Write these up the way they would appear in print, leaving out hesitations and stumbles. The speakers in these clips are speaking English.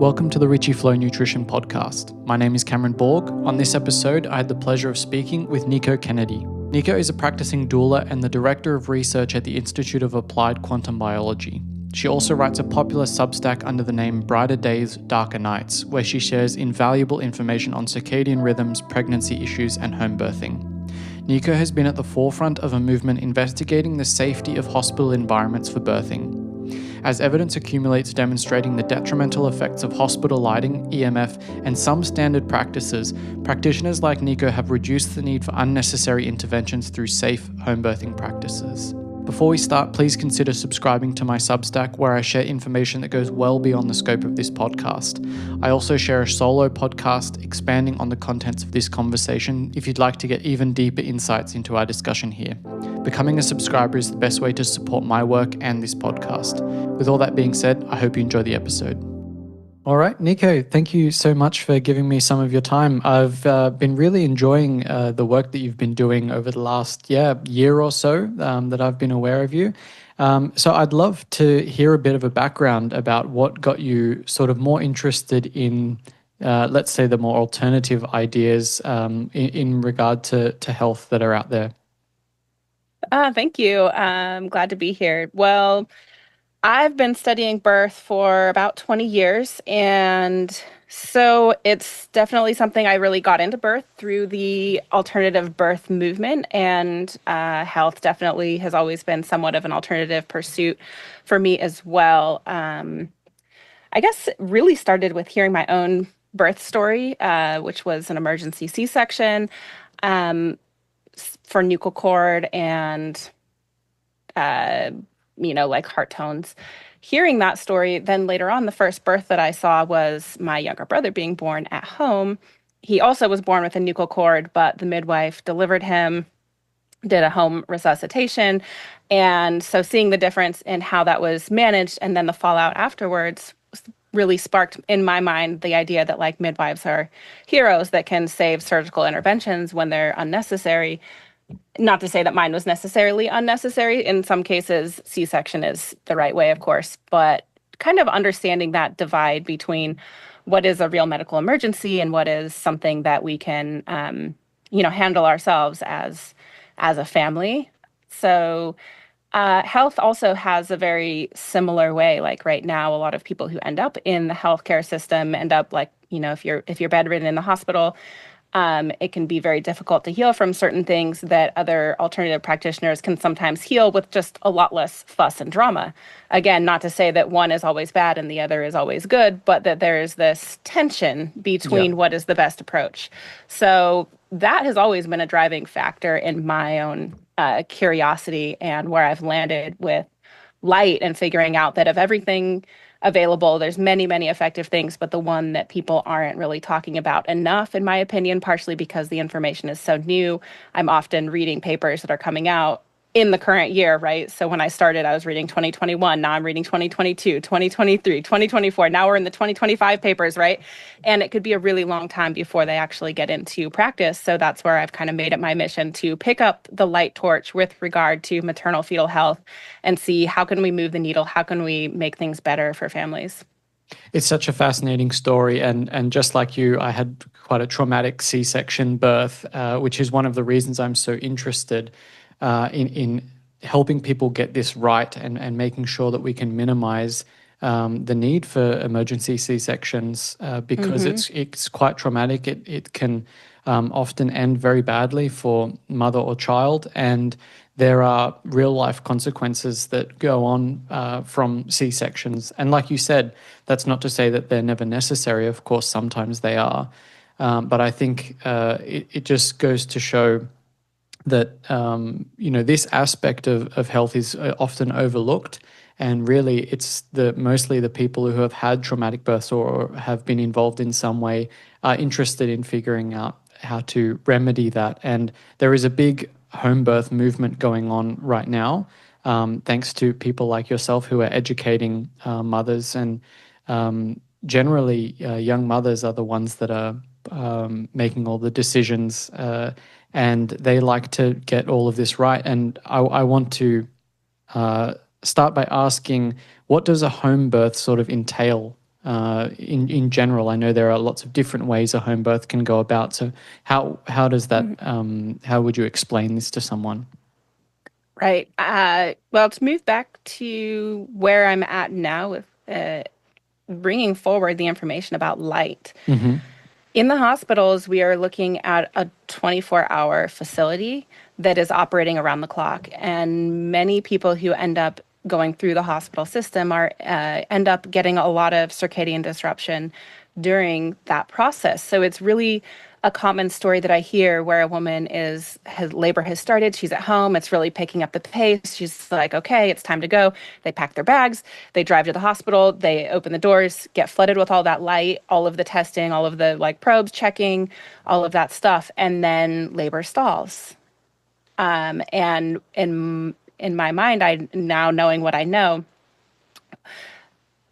Welcome to the Richie Flow Nutrition Podcast. My name is Cameron Borg. On this episode, I had the pleasure of speaking with Nikko Kennedy. Nikko is a practicing doula and the Director of Research at the Institute of Applied Quantum Biology. She also writes a popular Substack under the name Brighter Days, Darker Nights, where she shares invaluable information on circadian rhythms, pregnancy issues, and home birthing. Nikko has been at the forefront of a movement investigating the safety of hospital environments for birthing. As evidence accumulates demonstrating the detrimental effects of hospital lighting, EMF, and some standard practices, practitioners like Nikko have reduced the need for unnecessary interventions through safe home birthing practices. Before we start, please consider subscribing to my Substack, where I share information that goes well beyond the scope of this podcast. I also share a solo podcast expanding on the contents of this conversation if you'd like to get even deeper insights into our discussion here. Becoming a subscriber is the best way to support my work and this podcast. With all that being said, I hope you enjoy the episode. All right, Nikko, thank you so much for giving me some of your time. I've been really enjoying the work that you've been doing over the last year or so that I've been aware of you. So I'd love to hear a bit of a background about what got you sort of more interested in, let's say, the more alternative ideas in regard to health that are out there. Thank you. I'm glad to be here. Well, I've been studying birth for about 20 years, and so it's definitely something I really got into birth through the alternative birth movement, and health definitely has always been somewhat of an alternative pursuit for me as well. I guess it really started with hearing my own birth story, which was an emergency C-section for nuchal cord and like heart tones. Hearing that story, then later on, the first birth that I saw was my younger brother being born at home. He also was born with a nuchal cord, but the midwife delivered him, did a home resuscitation. And so seeing the difference in how that was managed and then the fallout afterwards really sparked in my mind the idea that like midwives are heroes that can save surgical interventions when they're unnecessary. Not to say that mine was necessarily unnecessary. In some cases, C-section is the right way, of course, but kind of understanding that divide between what is a real medical emergency and what is something that we can, handle ourselves as a family. So health also has a very similar way. Like right now, a lot of people who end up in the healthcare system end up like, if you're bedridden in the hospital, it can be very difficult to heal from certain things that other alternative practitioners can sometimes heal with just a lot less fuss and drama. Again, not to say that one is always bad and the other is always good, but that there is this tension between what is the best approach. So that has always been a driving factor in my own curiosity and where I've landed with light and figuring out that of everything available, there's many, many effective things, but the one that people aren't really talking about enough, in my opinion, partially because the information is so new. I'm often reading papers that are coming out in the current year, right? So when I started, I was reading 2021. Now I'm reading 2022, 2023, 2024. Now we're in the 2025 papers, right? And it could be a really long time before they actually get into practice. So that's where I've kind of made it my mission to pick up the light torch with regard to maternal fetal health and see how can we move the needle? How can we make things better for families? It's such a fascinating story, and just like you, I had quite a traumatic C-section birth, which is one of the reasons I'm so interested in helping people get this right and making sure that we can minimize the need for emergency C-sections because it's quite traumatic. It can often end very badly for mother or child, and there are real life consequences that go on from C-sections. And like you said, that's not to say that they're never necessary. Of course, sometimes they are. But I think it just goes to show that, this aspect of health is often overlooked. And really, it's mostly the people who have had traumatic births or have been involved in some way are interested in figuring out how to remedy that. And there is a big home birth movement going on right now, thanks to people like yourself who are educating mothers. And generally, young mothers are the ones that are making all the decisions, and they like to get all of this right. And I want to start by asking, what does a home birth sort of entail in general? I know there are lots of different ways a home birth can go about. So how does that, how would you explain this to someone? Right. Well, to move back to where I'm at now with bringing forward the information about light. Mm-hmm. In the hospitals, we are looking at a 24-hour facility that is operating around the clock. And many people who end up going through the hospital system end up getting a lot of circadian disruption during that process. So it's really a common story that I hear where a woman labor has started, she's at home, it's really picking up the pace. She's like, okay, it's time to go. They pack their bags, they drive to the hospital, they open the doors, get flooded with all that light, all of the testing, all of the like probes checking, all of that stuff, and then labor stalls. And in my mind, I now knowing what I know,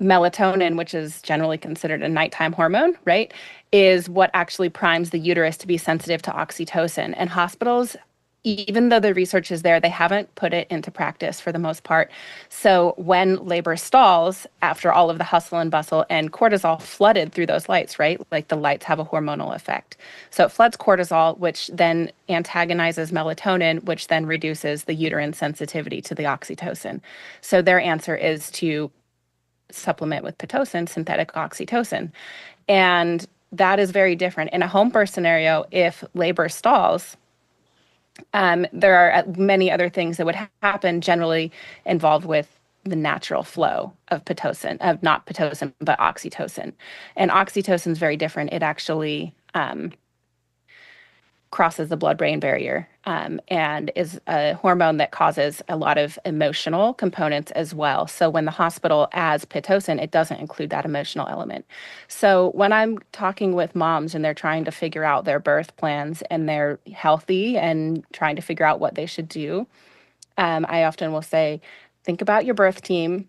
melatonin, which is generally considered a nighttime hormone, right, is what actually primes the uterus to be sensitive to oxytocin. And hospitals, even though the research is there, they haven't put it into practice for the most part. So when labor stalls, after all of the hustle and bustle and cortisol flooded through those lights, right? Like the lights have a hormonal effect. So it floods cortisol, which then antagonizes melatonin, which then reduces the uterine sensitivity to the oxytocin. So their answer is to supplement with Pitocin, synthetic oxytocin. And that is very different. In a home birth scenario, if labor stalls, there are many other things that would happen generally involved with the natural flow of Pitocin, of not Pitocin, but oxytocin. And oxytocin is very different. It actually crosses the blood-brain barrier and is a hormone that causes a lot of emotional components as well. So when the hospital adds Pitocin, it doesn't include that emotional element. So when I'm talking with moms and they're trying to figure out their birth plans and they're healthy and trying to figure out what they should do, I often will say, think about your birth team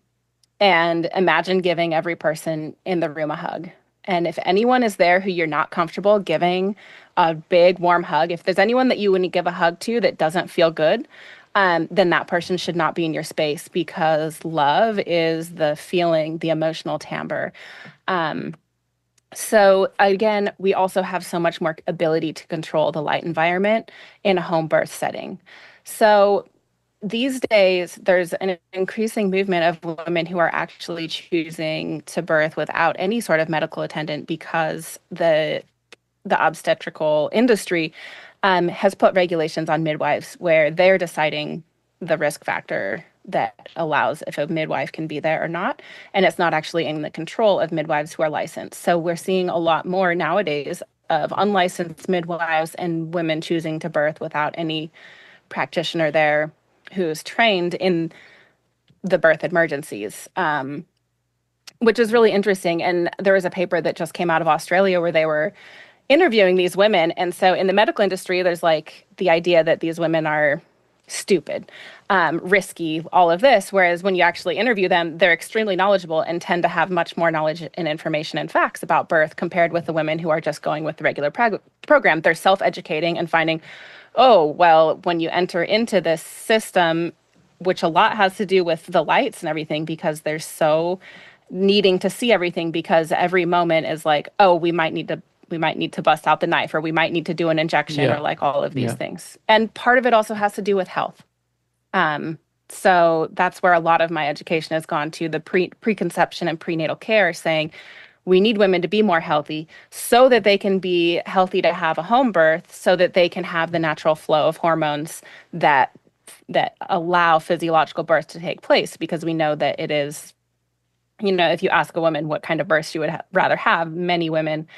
and imagine giving every person in the room a hug. And if anyone is there who you're not comfortable giving a big warm hug, if there's anyone that you wouldn't give a hug to that doesn't feel good, then that person should not be in your space, because love is the feeling, the emotional timbre. So again, we also have so much more ability to control the light environment in a home birth setting. So these days, there's an increasing movement of women who are actually choosing to birth without any sort of medical attendant, because the obstetrical industry has put regulations on midwives where they're deciding the risk factor that allows if a midwife can be there or not. And it's not actually in the control of midwives who are licensed. So we're seeing a lot more nowadays of unlicensed midwives and women choosing to birth without any practitioner there who's trained in the birth emergencies, which is really interesting. And there was a paper that just came out of Australia where they were interviewing these women. And so in the medical industry, there's like the idea that these women are stupid, risky, all of this. Whereas when you actually interview them, they're extremely knowledgeable and tend to have much more knowledge and information and facts about birth compared with the women who are just going with the regular program. They're self-educating and finding, oh, well, when you enter into this system, which a lot has to do with the lights and everything, because they're so needing to see everything, because every moment is like, oh, we might need to bust out the knife, or we might need to do an injection, or like all of these things. And part of it also has to do with health. So that's where a lot of my education has gone to, the preconception and prenatal care, saying we need women to be more healthy so that they can be healthy to have a home birth, so that they can have the natural flow of hormones that allow physiological birth to take place. Because we know that it is, if you ask a woman what kind of birth she would rather have, many women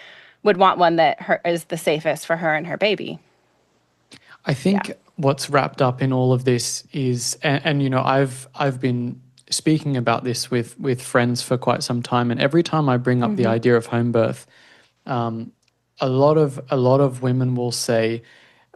would want one that is the safest for her and her baby. I think what's wrapped up in all of this is, and I've been speaking about this with friends for quite some time, and every time I bring up the idea of home birth, a lot of women will say,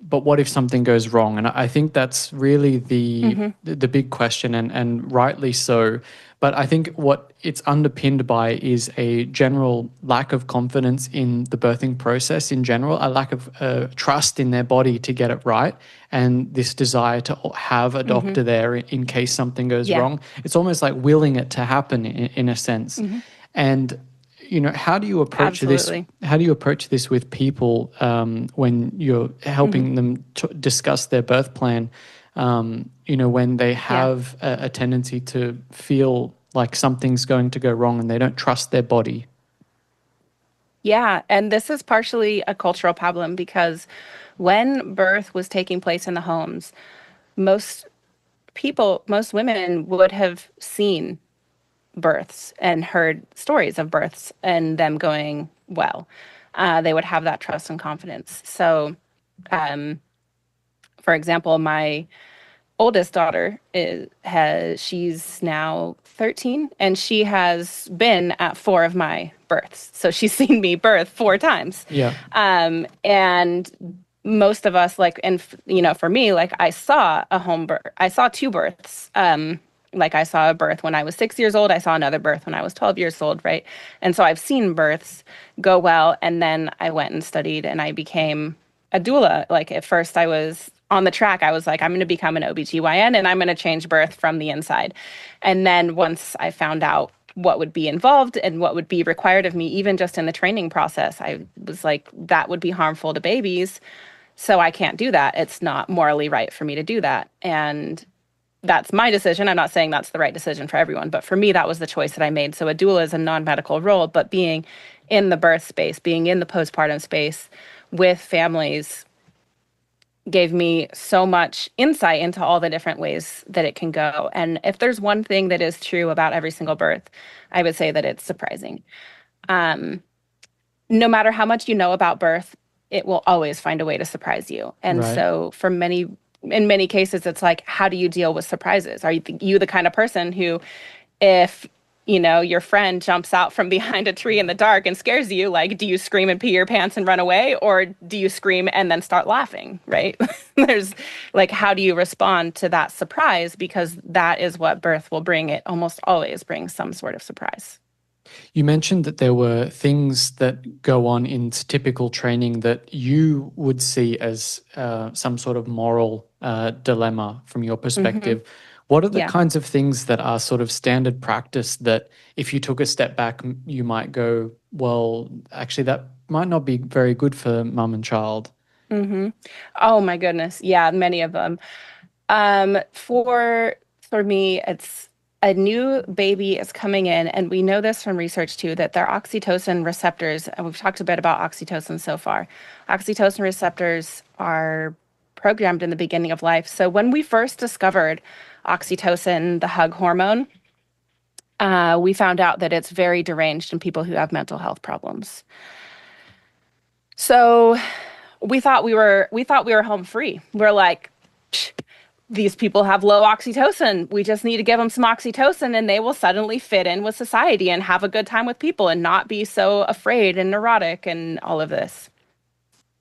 but what if something goes wrong? And I think that's really the big question, and rightly so. But I think what it's underpinned by is a general lack of confidence in the birthing process in general, a lack of trust in their body to get it right, and this desire to have a doctor there in case something goes wrong. It's almost like willing it to happen in a sense. And how do you approach this? Absolutely. How do you approach this with people when you're helping them discuss their birth plan? When they have a tendency to feel like something's going to go wrong and they don't trust their body. Yeah, and this is partially a cultural problem because when birth was taking place in the homes, most most women would have seen births and heard stories of births and them going well. They would have that trust and confidence. So, um, for example, my oldest daughter she's now 13 and she has been at 4 of my births. So she's seen me birth 4 times. Yeah. And most of us for me, like I saw a home birth. I saw 2 births. Like I saw a birth when I was 6 years old. I saw another birth when I was 12 years old, right? And so I've seen births go well. And then I went and studied and I became a doula. Like at first I was on the track. I was like, I'm going to become an OBGYN and I'm going to change birth from the inside. And then once I found out what would be involved and what would be required of me, even just in the training process, I was like, that would be harmful to babies. So I can't do that. It's not morally right for me to do that. And that's my decision. I'm not saying that's the right decision for everyone, but for me, that was the choice that I made. So a doula is a non-medical role, but being in the birth space, being in the postpartum space with families gave me so much insight into all the different ways that it can go. And if there's one thing that is true about every single birth, I would say that it's surprising. No matter how much you know about birth, it will always find a way to surprise you. And Right. so in many cases, it's like, how do you deal with surprises? Are you the kind of person who, if your friend jumps out from behind a tree in the dark and scares you, like, do you scream and pee your pants and run away? Or do you scream and then start laughing, right? There's like, how do you respond to that surprise? Because that is what birth will bring. It almost always brings some sort of surprise. You mentioned that there were things that go on in typical training that you would see as some sort of moral dilemma from your perspective. What are the Yeah. kinds of things that are sort of standard practice that if you took a step back, you might go, well, actually, that might not be very good for mum and child? Oh my goodness. Yeah, many of them. For me, it's a new baby is coming in, and we know this from research too, that their oxytocin receptors, and we've talked a bit about oxytocin so far. Oxytocin receptors are programmed in the beginning of life. So when we first discovered oxytocin, the hug hormone, we found out that it's very deranged in people who have mental health problems. So we thought we were home free. We're like, these people have low oxytocin. We just need to give them some oxytocin and they will suddenly fit in with society and have a good time with people and not be so afraid and neurotic and all of this.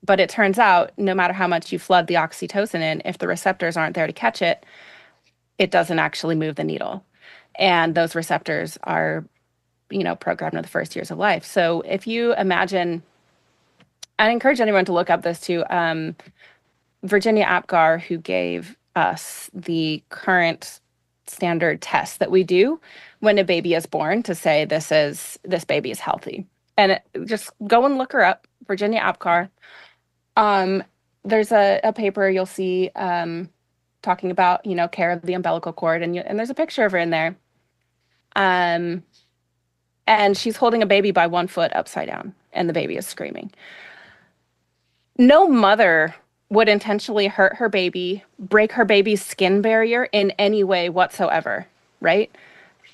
But it turns out no matter how much you flood the oxytocin in, if the receptors aren't there to catch it, it doesn't actually move the needle. And those receptors are, programmed in the first years of life. So if you imagine, I encourage anyone to look up this too. Virginia Apgar, who gave us the current standard test that we do when a baby is born to say this baby is healthy. And just go and look her up, Virginia Apgar. There's a paper you'll see talking about, care of the umbilical cord, and there's a picture of her in there. And she's holding a baby by 1 foot upside down, and the baby is screaming. No mother would intentionally hurt her baby, break her baby's skin barrier in any way whatsoever, right?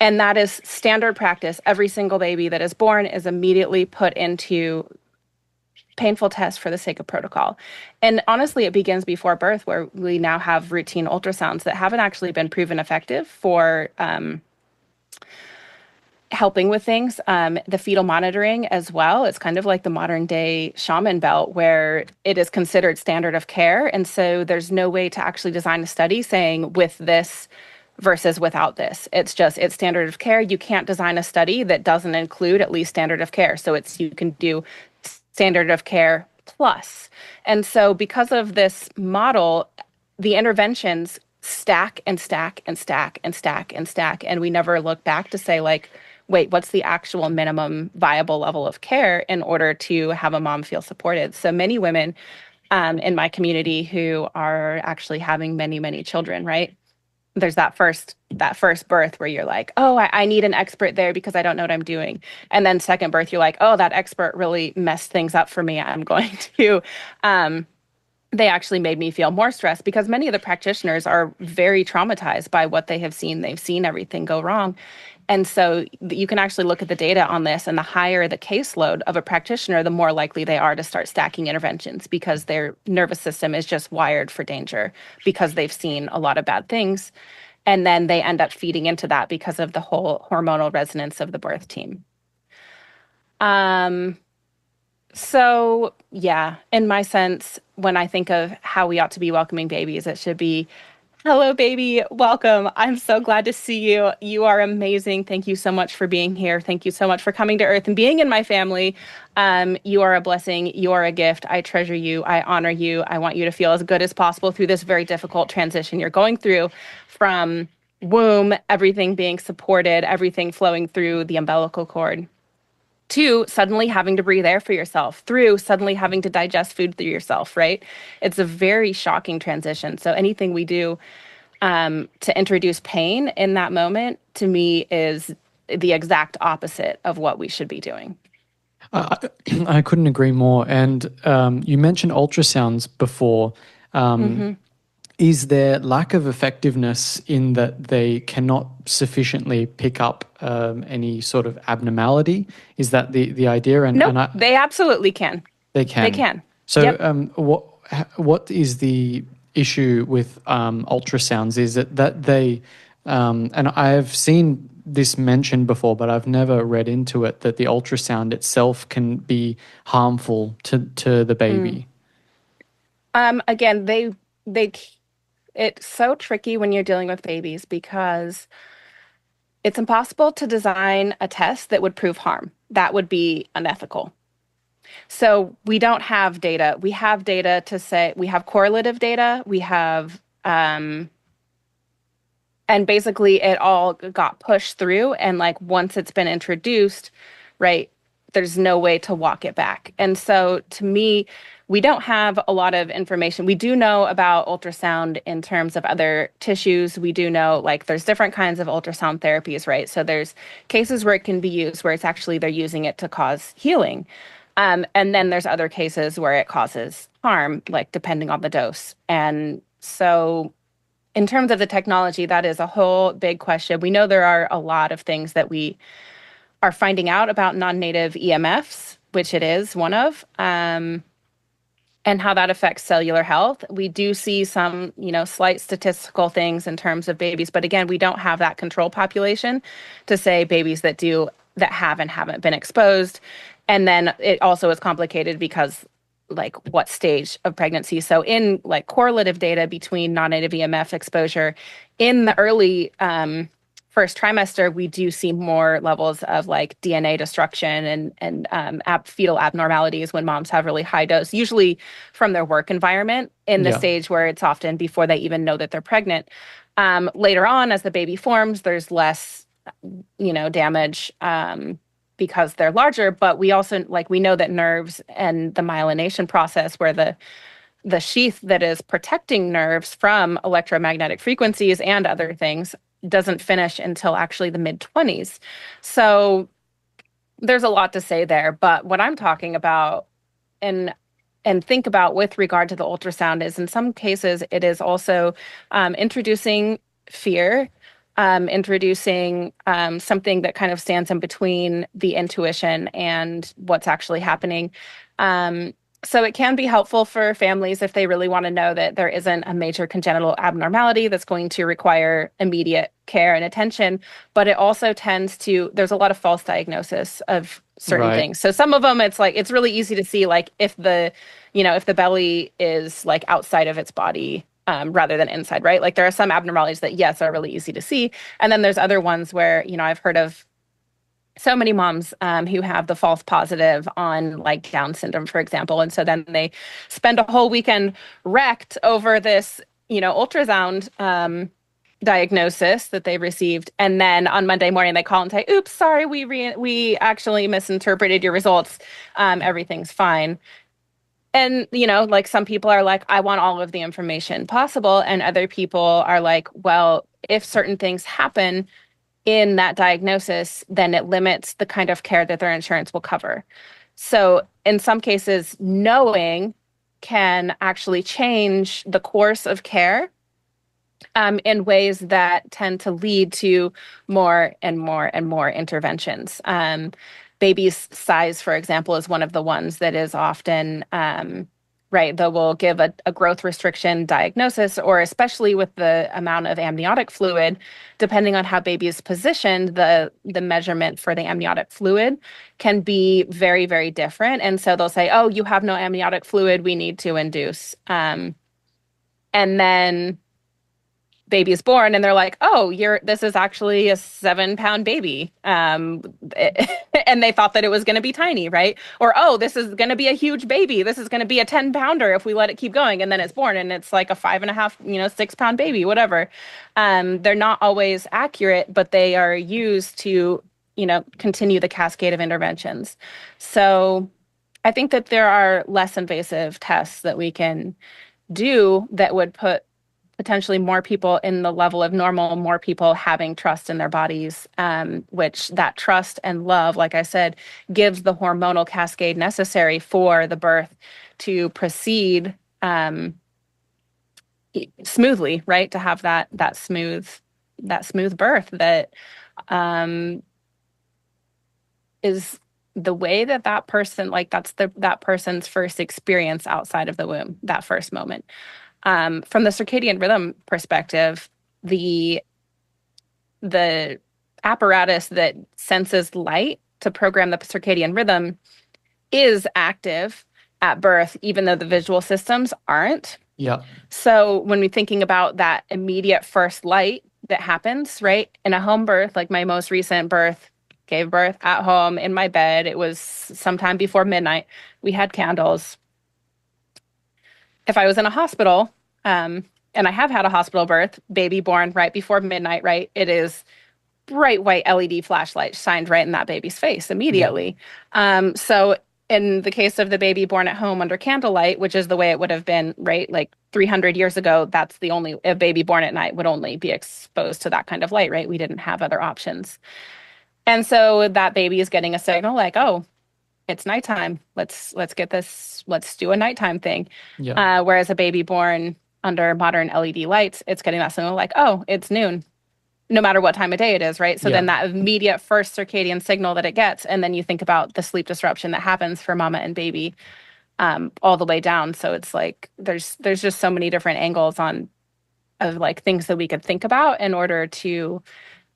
And that is standard practice. Every single baby that is born is immediately put into painful tests for the sake of protocol. And honestly, it begins before birth, where we now have routine ultrasounds that haven't actually been proven effective for helping with things. The fetal monitoring as well. It's kind of like the modern day shaman belt where it is considered standard of care. And so there's no way to actually design a study saying with this versus without this. It's standard of care. You can't design a study that doesn't include at least standard of care. So you can do standard of care plus. And so because of this model, the interventions stack and stack and stack and stack and stack. And we never look back to say, like, wait, what's the actual minimum viable level of care in order to have a mom feel supported? So many women in my community who are actually having many, many children, right? There's that first birth where you're like, oh, I need an expert there because I don't know what I'm doing. And then second birth, you're like, oh, that expert really messed things up for me. I'm going to they actually made me feel more stressed because many of the practitioners are very traumatized by what they have seen. They've seen everything go wrong. And so you can actually look at the data on this, and the higher the caseload of a practitioner, the more likely they are to start stacking interventions because their nervous system is just wired for danger because they've seen a lot of bad things. And then they end up feeding into that because of the whole hormonal resonance of the birth team. Um, so, yeah, in my sense, when I think of how we ought to be welcoming babies, it should be, hello, baby, welcome. I'm so glad to see you. You are amazing. Thank you so much for being here. Thank you so much for coming to Earth and being in my family. You are a blessing. You are a gift. I treasure you. I honor you. I want you to feel as good as possible through this very difficult transition you're going through from womb, everything being supported, everything flowing through the umbilical cord to suddenly having to breathe air for yourself, through suddenly having to digest food through yourself, right? It's a very shocking transition. So anything we do to introduce pain in that moment, to me, is the exact opposite of what we should be doing. I, I couldn't agree more. And you mentioned ultrasounds before. Mm-hmm. Is there lack of effectiveness in that they cannot sufficiently pick up any sort of abnormality? Is that the idea? Nope, they absolutely can. They can. They can. So, Yep. what is the issue with ultrasounds? Is it that they, and I've seen this mentioned before, but I've never read into it, that the ultrasound itself can be harmful to the baby. Again, they it's so tricky when you're dealing with babies because it's impossible to design a test that would prove harm. That would be unethical. So we don't have data. We have data to say we have correlative data. We have, and basically it all got pushed through. And like once it's been introduced, right, there's no way to walk it back. And so to me, we don't have a lot of information. We do know about ultrasound in terms of other tissues. We do know like there's different kinds of ultrasound therapies, right? So there's cases where it can be used where it's actually they're using it to cause healing. And then there's other cases where it causes harm, like depending on the dose. And so in terms of the technology, that is a whole big question. We know there are a lot of things that we are finding out about non-native EMFs, which it is one of, and how that affects cellular health. We do see some, slight statistical things in terms of babies, but again, we don't have that control population to say babies that have and haven't been exposed. And then it also is complicated because like what stage of pregnancy. So in like correlative data between non-native EMF exposure in the early first trimester, we do see more levels of like DNA destruction and fetal abnormalities when moms have really high dose, usually from their work environment in the stage where it's often before they even know that they're pregnant. Later on, as the baby forms, there's less, damage because they're larger. But we also we know that nerves and the myelination process, where the sheath that is protecting nerves from electromagnetic frequencies and other things, doesn't finish until actually the mid-20s. So there's a lot to say there. But what I'm talking about and think about with regard to the ultrasound is in some cases it is also introducing fear, introducing something that kind of stands in between the intuition and what's actually happening. So it can be helpful for families if they really want to know that there isn't a major congenital abnormality that's going to require immediate care and attention. But it also there's a lot of false diagnosis of certain things. So some of them, it's really easy to see if the belly is like outside of its body rather than inside, right? Like there are some abnormalities that, yes, are really easy to see. And then there's other ones where, I've heard of so many moms who have the false positive on like Down syndrome, for example. And so then they spend a whole weekend wrecked over this, ultrasound diagnosis that they received, and then on Monday morning they call and say, "Oops, sorry, we actually misinterpreted your results. Everything's fine." And, like some people are like, I want all of the information possible. And other people are like, well, if certain things happen in that diagnosis, then it limits the kind of care that their insurance will cover. So in some cases, knowing can actually change the course of care in ways that tend to lead to more and more and more interventions. Baby's size, for example, is one of the ones that is often right. They will give a growth restriction diagnosis, or especially with the amount of amniotic fluid, depending on how baby is positioned, the measurement for the amniotic fluid can be very, very different. And so they'll say, "Oh, you have no amniotic fluid. We need to induce." And then baby is born and they're like, "Oh, this is actually a 7-pound baby." And they thought that it was going to be tiny, right? Or, "Oh, this is going to be a huge baby. This is going to be a 10-pounder if we let it keep going." And then it's born and it's like a 5.5, 6-pound baby, whatever. They're not always accurate, but they are used to, continue the cascade of interventions. So I think that there are less invasive tests that we can do that would put potentially more people in the level of normal, more people having trust in their bodies, which that trust and love, like I said, gives the hormonal cascade necessary for the birth to proceed smoothly, right? To have that smooth birth that is the way that person, like that's that person's first experience outside of the womb, that first moment. From the circadian rhythm perspective, the apparatus that senses light to program the circadian rhythm is active at birth, even though the visual systems aren't. Yeah. So when we're thinking about that immediate first light that happens, right, in a home birth, like my most recent birth, gave birth at home in my bed. It was sometime before midnight. We had candles. If I was in a hospital, and I have had a hospital birth, baby born right before midnight, right? It is bright white LED flashlight shined right in that baby's face immediately. So in the case of the baby born at home under candlelight, which is the way it would have been, right? Like 300 years ago, that's the only, a baby born at night would only be exposed to that kind of light, right? We didn't have other options. And so that baby is getting a signal like, "Oh, it's nighttime. Let's get this. Let's do a nighttime thing." Yeah. Whereas a baby born under modern LED lights, it's getting that signal like, "Oh, it's noon," no matter what time of day it is, right? So then that immediate first circadian signal that it gets, and then you think about the sleep disruption that happens for mama and baby, all the way down. So it's like there's just so many different angles of like things that we could think about in order to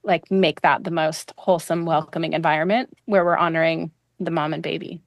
like make that the most wholesome, welcoming environment where we're honoring the mom and baby.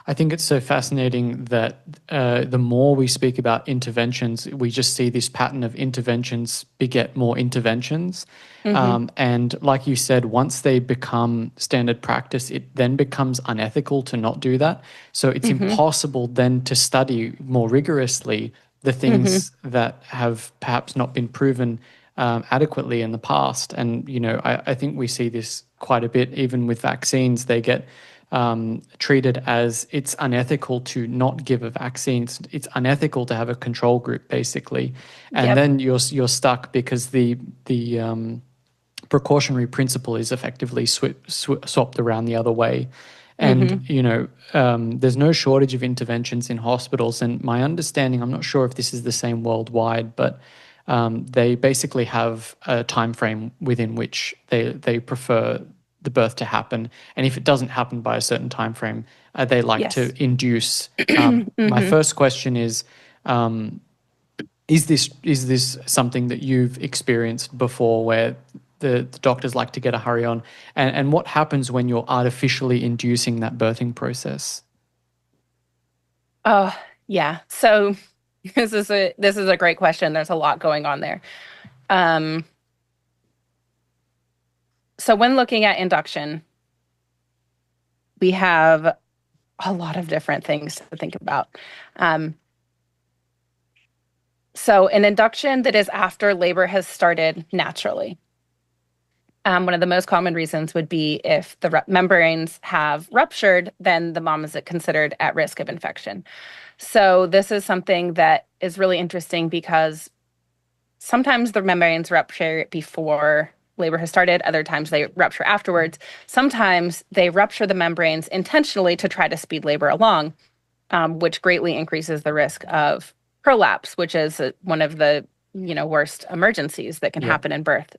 I think it's so fascinating that the more we speak about interventions, we just see this pattern of interventions beget more interventions. And like you said, once they become standard practice, it then becomes unethical to not do that. So it's impossible then to study more rigorously the things that have perhaps not been proven adequately in the past. And, I think we see this quite a bit, even with vaccines. They get treated as it's unethical to not give a vaccine. It's unethical to have a control group, basically. And then you're stuck because the precautionary principle is effectively swapped around the other way. And, there's no shortage of interventions in hospitals. And my understanding, I'm not sure if this is the same worldwide, but they basically have a time frame within which they prefer the birth to happen. And if it doesn't happen by a certain time frame, they like to induce. My first question is this something that you've experienced before where the doctors like to get a hurry on? And what happens when you're artificially inducing that birthing process? Oh, yeah. So this is a great question. There's a lot going on there. So when looking at induction, we have a lot of different things to think about. So an induction that is after labor has started naturally. One of the most common reasons would be if the membranes have ruptured, then the mom is considered at risk of infection. So this is something that is really interesting because sometimes the membranes rupture before labor has started. Other times they rupture afterwards. Sometimes they rupture the membranes intentionally to try to speed labor along, which greatly increases the risk of prolapse, which is one of the worst emergencies that can happen in birth.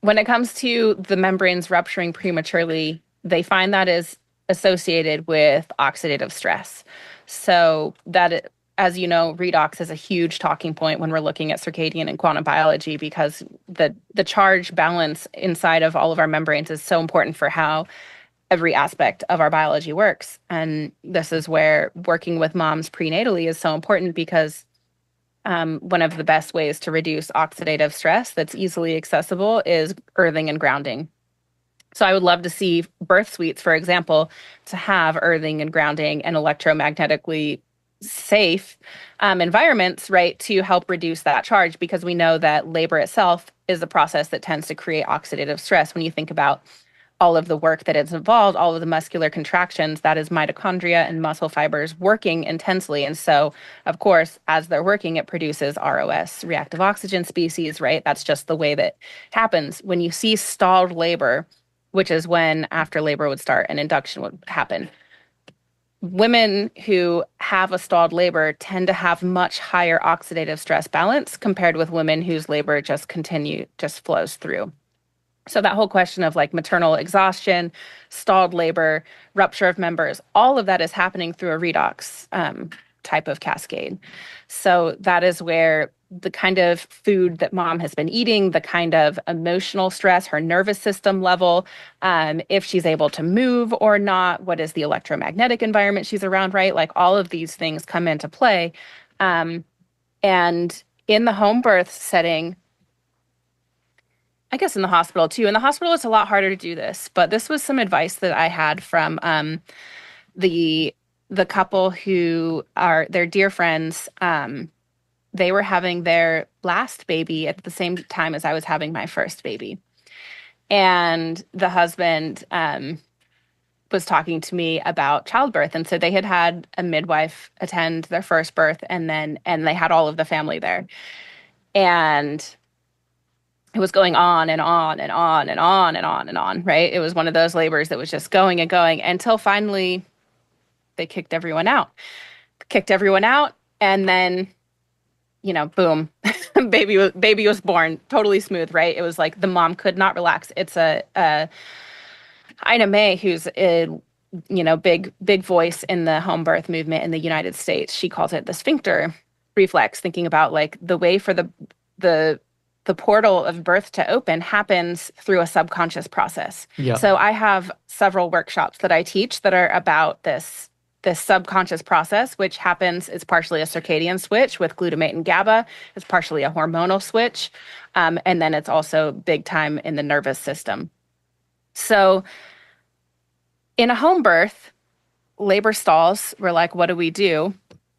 When it comes to the membranes rupturing prematurely, they find that is associated with oxidative stress. So that, as you know, redox is a huge talking point when we're looking at circadian and quantum biology because the charge balance inside of all of our membranes is so important for how every aspect of our biology works. And this is where working with moms prenatally is so important because one of the best ways to reduce oxidative stress that's easily accessible is earthing and grounding. So I would love to see birth suites, for example, to have earthing and grounding and electromagnetically safe environments, right, to help reduce that charge because we know that labor itself is a process that tends to create oxidative stress. When you think about all of the work that is involved, all of the muscular contractions, that is mitochondria and muscle fibers working intensely. And so, of course, as they're working, it produces ROS, reactive oxygen species, right? That's just the way that happens. When you see stalled labor, which is when after labor would start and induction would happen, women who have a stalled labor tend to have much higher oxidative stress balance compared with women whose labor just flows through. So that whole question of like maternal exhaustion, stalled labor, rupture of members, all of that is happening through a redox type of cascade. So that is where the kind of food that mom has been eating, the kind of emotional stress, her nervous system level, if she's able to move or not, what is the electromagnetic environment she's around, right? Like all of these things come into play. And in the home birth setting, I guess in the hospital too. In the hospital, it's a lot harder to do this, but this was some advice that I had from the couple who are their dear friends. They were having their last baby at the same time as I was having my first baby, and the husband was talking to me about childbirth, and so they had had a midwife attend their first birth, and they had all of the family there, and it was going on and on and on and on and on and on, right? It was one of those labors that was just going and going until finally they kicked everyone out. And then, boom, baby was born, totally smooth, right? It was like the mom could not relax. It's Ina May, who's a big voice in the home birth movement in the United States. She calls it the sphincter reflex, thinking about like the way for the portal of birth to open happens through a subconscious process. Yeah. So I have several workshops that I teach that are about this subconscious process, which happens, it's partially a circadian switch with glutamate and GABA. It's partially a hormonal switch. And then it's also big time in the nervous system. So in a home birth, labor stalls, we're like, what do we do?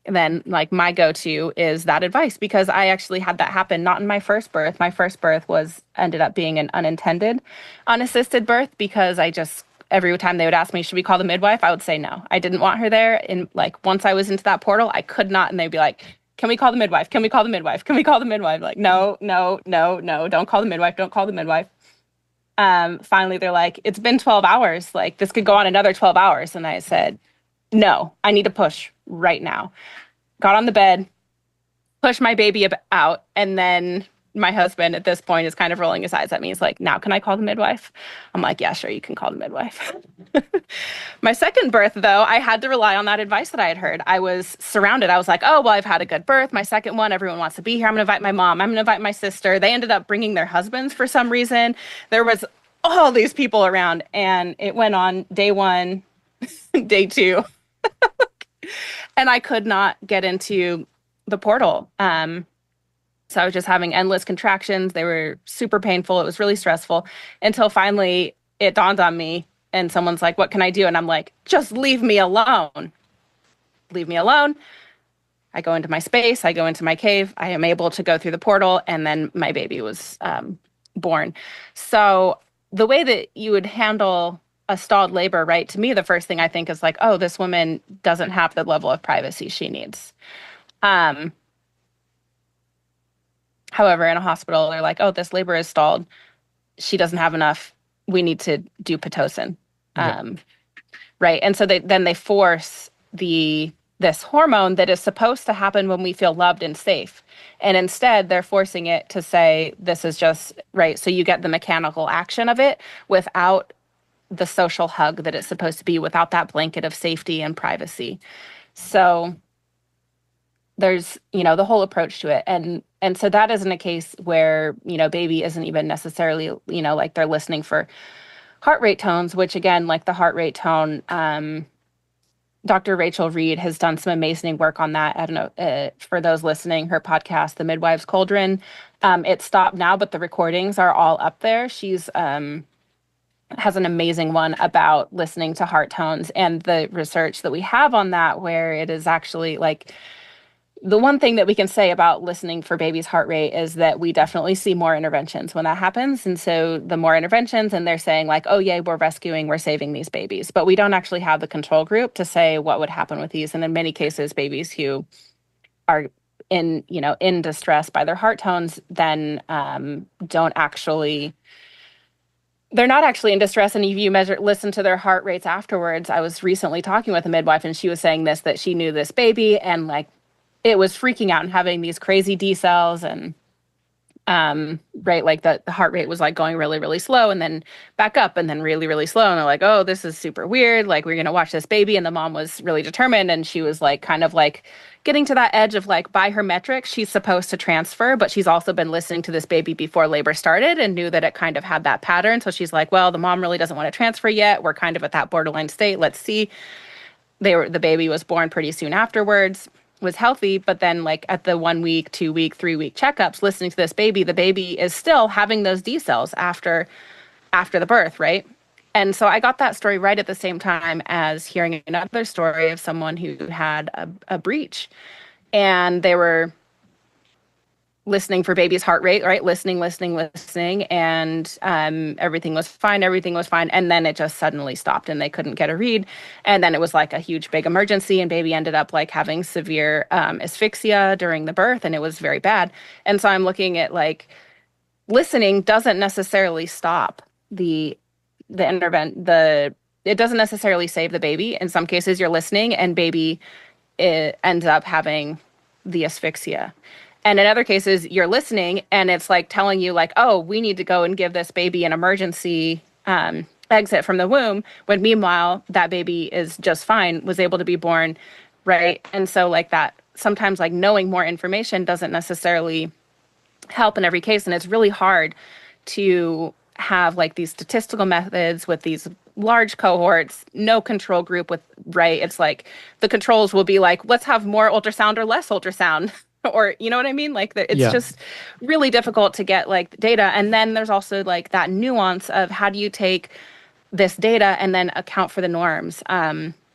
And then like my go-to is that advice because I actually had that happen, not in my first birth. My first birth ended up being an unintended, unassisted birth because every time they would ask me, should we call the midwife? I would say no. I didn't want her there. And like once I was into that portal, I could not. And they'd be like, can we call the midwife? Can we call the midwife? Can we call the midwife? Like, no, don't call the midwife. Don't call the midwife. Finally, they're like, it's been 12 hours. Like this could go on another 12 hours. And I said, no, I need to push right now. Got on the bed, pushed my baby out, and then my husband at this point is kind of rolling his eyes at me. He's like, now can I call the midwife? I'm like, yeah, sure, you can call the midwife. My second birth, though, I had to rely on that advice that I had heard. I was surrounded. I was like, oh, well, I've had a good birth. My second one, everyone wants to be here. I'm going to invite my mom. I'm going to invite my sister. They ended up bringing their husbands for some reason. There was all these people around, and it went on day one, day two. And I could not get into the portal. So I was just having endless contractions. They were super painful. It was really stressful until finally it dawned on me and someone's like, what can I do? And I'm like, just leave me alone. Leave me alone. I go into my space, I go into my cave, I am able to go through the portal, and then my baby was born. So the way that you would handle a stalled labor, right? To me, the first thing I think is like, oh, this woman doesn't have the level of privacy she needs. Um, However, in a hospital, they're like, oh, this labor is stalled. She doesn't have enough. We need to do Pitocin. Yeah. Right. And so they force this hormone that is supposed to happen when we feel loved and safe. And instead, they're forcing it to say, this is just right. So you get the mechanical action of it without the social hug that it's supposed to be, without that blanket of safety and privacy. So there's, the whole approach to it. And so that isn't a case where, baby isn't even necessarily, like they're listening for heart rate tones, which again, like the heart rate tone, Dr. Rachel Reed has done some amazing work on that. I don't know, for those listening, her podcast, The Midwife's Cauldron, it stopped now, but the recordings are all up there. She's has an amazing one about listening to heart tones and the research that we have on that, where it is actually like, the one thing that we can say about listening for baby's heart rate is that we definitely see more interventions when that happens. And so the more interventions, and they're saying like, oh, yay, we're rescuing, we're saving these babies. But we don't actually have the control group to say what would happen with these. And in many cases, babies who are in distress by their heart tones, then don't actually, they're not actually in distress. And if you listen to their heart rates afterwards, I was recently talking with a midwife and she was saying this, that she knew this baby and like, it was freaking out and having these crazy D cells and right, like the heart rate was like going really, really slow and then back up and then really, really slow. And they're like, oh, this is super weird. Like, we're going to watch this baby. And the mom was really determined. And she was like, kind of like getting to that edge of like, by her metrics, she's supposed to transfer, but she's also been listening to this baby before labor started and knew that it kind of had that pattern. So she's like, well, the mom really doesn't want to transfer yet. We're kind of at that borderline state. Let's see. The baby was born pretty soon afterwards, was healthy, but then like at the 1 week, 2 week, 3 week checkups, listening to this baby, the baby is still having those D cells after the birth, right? And so I got that story right at the same time as hearing another story of someone who had a breach, and they were listening for baby's heart rate, right? Listening, and everything was fine. And then it just suddenly stopped and they couldn't get a read. And then it was like a huge, big emergency, and baby ended up like having severe asphyxia during the birth, and it was very bad. And so I'm looking at like, listening doesn't necessarily stop it doesn't necessarily save the baby. In some cases, you're listening and baby ends up having the asphyxia. And in other cases, you're listening and it's like telling you like, oh, we need to go and give this baby an emergency exit from the womb, when meanwhile, that baby is just fine, was able to be born, right? And so like that, sometimes like knowing more information doesn't necessarily help in every case. And it's really hard to have like these statistical methods with these large cohorts, no control group with, right? It's like the controls will be like, let's have more ultrasound or less ultrasound. Or, you know what I mean? Like, it's just really difficult to get like data. And then there's also like that nuance of how do you take this data and then account for the norms.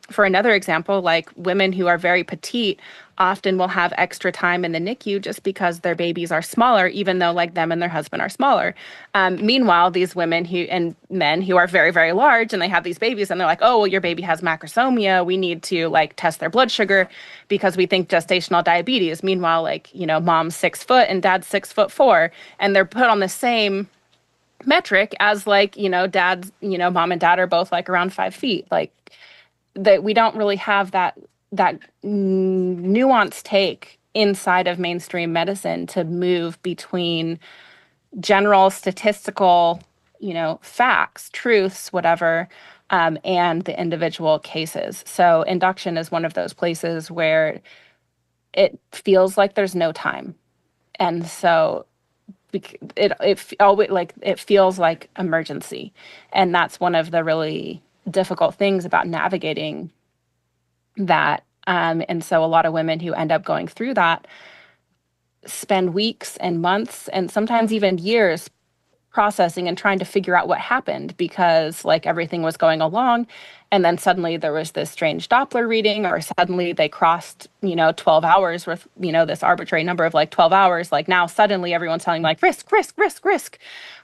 For another example, like women who are very petite often will have extra time in the NICU just because their babies are smaller, even though like them and their husband are smaller. Meanwhile, these women and men who are very, very large and they have these babies and they're like, oh, well, your baby has macrosomia. We need to like test their blood sugar because we think gestational diabetes. Meanwhile, like, mom's 6 foot and dad's 6'4", and they're put on the same metric as like, dad's, mom and dad are both like around 5 feet. Like, that we don't really have that nuanced take inside of mainstream medicine to move between general statistical, facts, truths, whatever, and the individual cases. So induction is one of those places where it feels like there's no time. And so it feels like emergency. And that's one of the really difficult things about navigating that. And so a lot of women who end up going through that spend weeks and months and sometimes even years processing and trying to figure out what happened, because like everything was going along, and then suddenly there was this strange Doppler reading, or suddenly they crossed 12 hours with this arbitrary number of like 12 hours. Like now suddenly everyone's telling like risk, risk, risk, risk,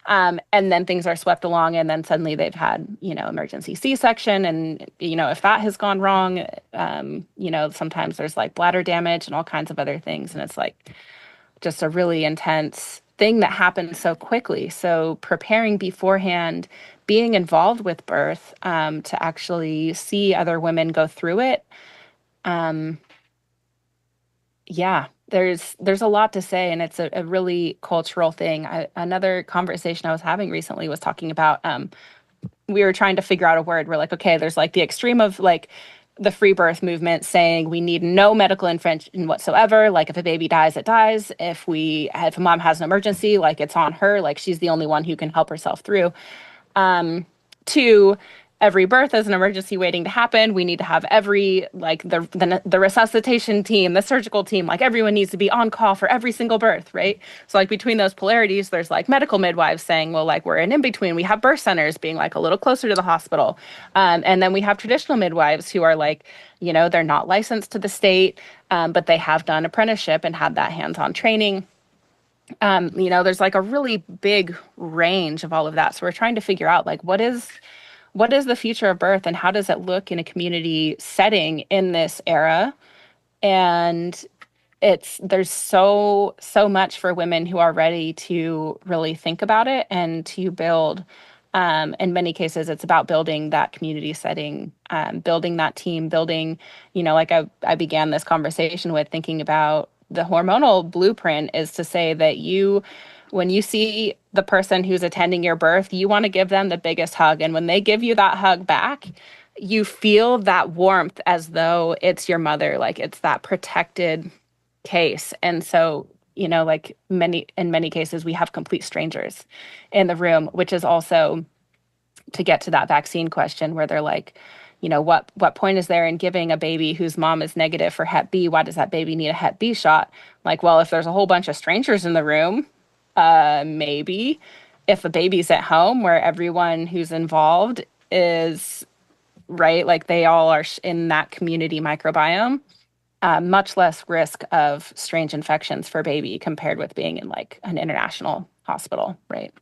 and then things are swept along, and then suddenly they've had emergency C-section, and if that has gone wrong, sometimes there's like bladder damage and all kinds of other things, and it's like just a really intense thing that happened so quickly. So preparing beforehand, being involved with birth, to actually see other women go through it. Um, yeah, there's a lot to say, and it's a really cultural thing. Another conversation I was having recently was talking about, we were trying to figure out a word. We're like, okay, there's like the extreme of like the free birth movement saying we need no medical intervention whatsoever. Like if a baby dies, it dies. If a mom has an emergency, like it's on her, like she's the only one who can help herself through. To every birth is an emergency waiting to happen. We need to have every like the resuscitation team, the surgical team, like everyone needs to be on call for every single birth, right? So like between those polarities, there's like medical midwives saying, well, like we're in between. We have birth centers being like a little closer to the hospital, and then we have traditional midwives who are like, they're not licensed to the state, but they have done apprenticeship and had that hands-on training. There's like a really big range of all of that. So we're trying to figure out like what is the future of birth, and how does it look in a community setting in this era? And there's so much for women who are ready to really think about it and to build. In many cases, it's about building that community setting, building that team, building, like I began this conversation with thinking about the hormonal blueprint is to say that when you see the person who's attending your birth, you want to give them the biggest hug. And when they give you that hug back, you feel that warmth as though it's your mother, like it's that protected case. And so, like in many cases, we have complete strangers in the room, which is also to get to that vaccine question where they're like, what point is there in giving a baby whose mom is negative for Hep B? Why does that baby need a Hep B shot? Like, well, if there's a whole bunch of strangers in the room, maybe. If a baby's at home where everyone who's involved is right, like they all are in that community microbiome, much less risk of strange infections for baby compared with being in like an international hospital, right?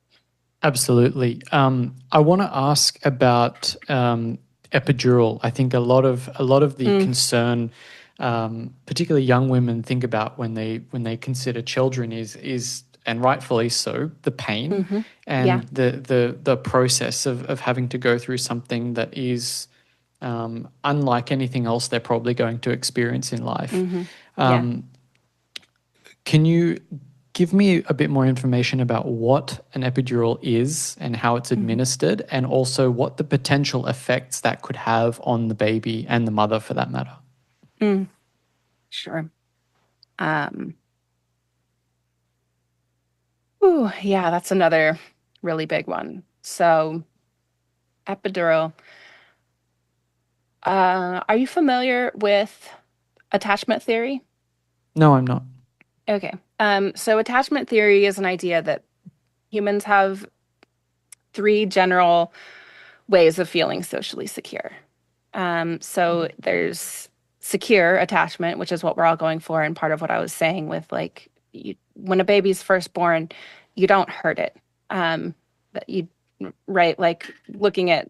Absolutely. I want to ask about epidural. I think a lot of the concern, particularly young women think about when they consider children is and rightfully so, the pain and the process of having to go through something that is unlike anything else they're probably going to experience in life. Can you give me a bit more information about what an epidural is and how it's administered, and also what the potential effects that could have on the baby and the mother for that matter? Sure. Yeah, that's another really big one. So epidural. Are you familiar with attachment theory? No, I'm not. Okay. So attachment theory is an idea that humans have three general ways of feeling socially secure. So there's secure attachment, which is what we're all going for, and part of what I was saying with like when a baby's first born, you don't hurt it. Right? Like looking at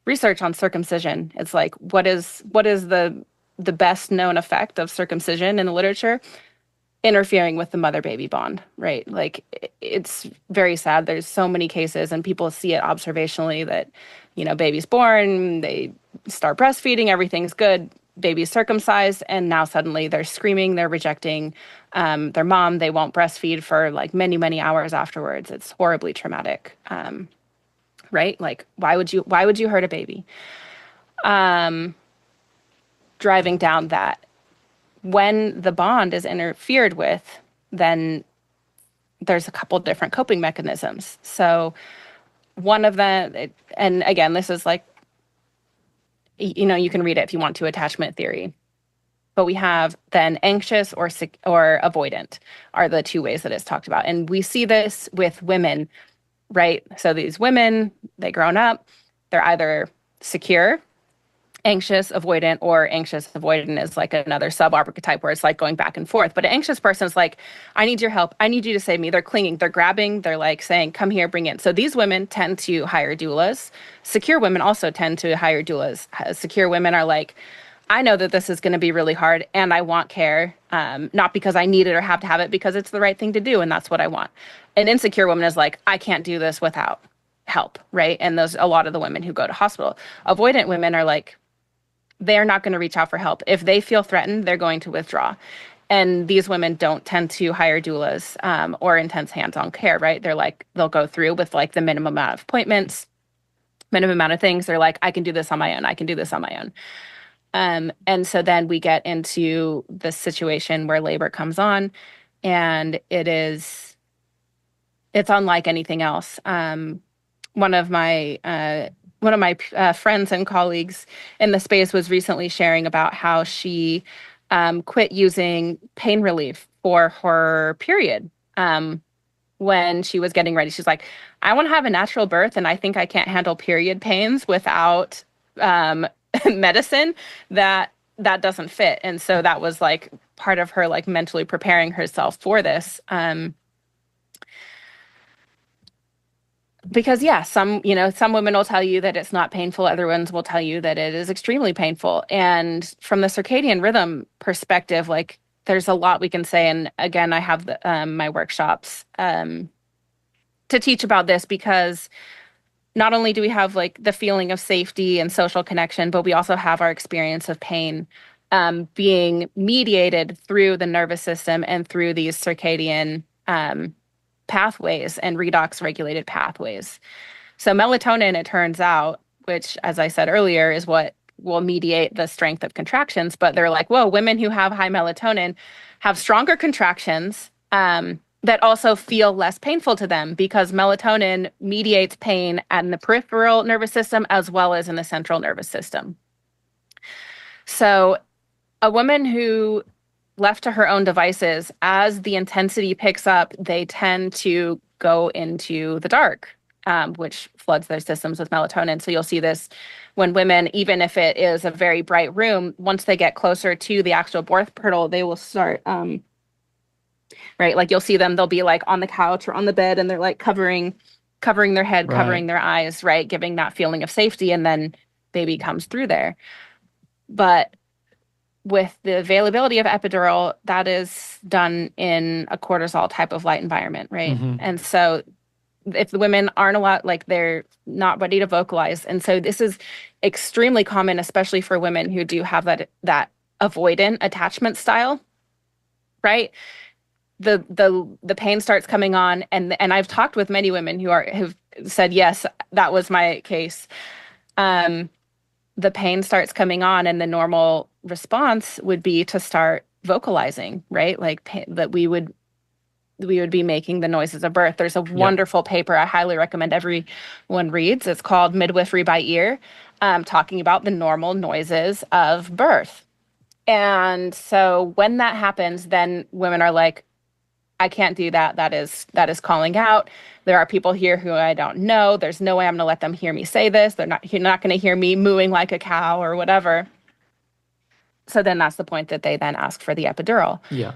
research on circumcision, it's like what is the best known effect of circumcision in the literature? Interfering with the mother-baby bond, right? Like it's very sad. There's so many cases, and people see it observationally that, baby's born, they start breastfeeding, everything's good, baby's circumcised, and now suddenly they're screaming, they're rejecting their mom, they won't breastfeed for like many, many hours afterwards. It's horribly traumatic, right? Like why would you hurt a baby? Driving down that. When the bond is interfered with, then there's a couple different coping mechanisms. So one of them, and again, this is like, you can read it if you want to, attachment theory. but we have then anxious or avoidant are the two ways that it's talked about. And we see this with women, right? So these women, they grown up, they're either secure, anxious, avoidant, or anxious avoidant is like another sub archetype where it's like going back and forth. But an anxious person is like, I need your help. I need you to save me. They're clinging, they're grabbing, they're like saying, come here, bring in. So these women tend to hire doulas. Secure women also tend to hire doulas. Secure women are like, I know that this is going to be really hard and I want care, not because I need it or have to have it, because it's the right thing to do and that's what I want. An insecure woman is like, I can't do this without help, right? And those a lot of the women who go to hospital. Avoidant women are like, they're not going to reach out for help. If they feel threatened, they're going to withdraw. And these women don't tend to hire doulas or intense hands-on care, right? They're like, they'll go through with like the minimum amount of appointments, minimum amount of things. They're like, I can do this on my own. I can do this on my own. And so then we get into the situation where labor comes on, and it's unlike anything else. One of my friends and colleagues in the space was recently sharing about how she quit using pain relief for her period when she was getting ready. She's like, I want to have a natural birth, and I think I can't handle period pains without medicine. That doesn't fit. And so that was like part of her like mentally preparing herself for this. Because some women will tell you that it's not painful. Other ones will tell you that it is extremely painful. And from the circadian rhythm perspective, like there's a lot we can say. And again, I have my workshops to teach about this, because not only do we have like the feeling of safety and social connection, but we also have our experience of pain being mediated through the nervous system and through these circadian pathways and redox regulated pathways. So melatonin, it turns out, which, as I said earlier, is what will mediate the strength of contractions. But they're like, whoa, women who have high melatonin have stronger contractions that also feel less painful to them, because melatonin mediates pain in the peripheral nervous system as well as in the central nervous system. So a woman who left to her own devices, as the intensity picks up, they tend to go into the dark, which floods their systems with melatonin. So you'll see this when women, even if it is a very bright room, once they get closer to the actual birth portal, they will start, right? Like you'll see them, they'll be like on the couch or on the bed, and they're like covering their head, covering their eyes, right? Giving that feeling of safety, and then baby comes through there. But with the availability of epidural, that is done in a cortisol type of light environment, right? Mm-hmm. And so if the women aren't allowed, like they're not ready to vocalize. And so this is extremely common, especially for women who do have that avoidant attachment style, right? The pain starts coming on, and I've talked with many women who've said, yes, that was my case. The pain starts coming on, and the normal response would be to start vocalizing, right? Like that we would be making the noises of birth. There's a wonderful paper I highly recommend everyone reads. It's called Midwifery by Ear, talking about the normal noises of birth. And so when that happens, then women are like, I can't do that. That is calling out. There are people here who I don't know. There's no way I'm going to let them hear me say this. You're not going to hear me mooing like a cow or whatever. So then that's the point that they then ask for the epidural. Yeah.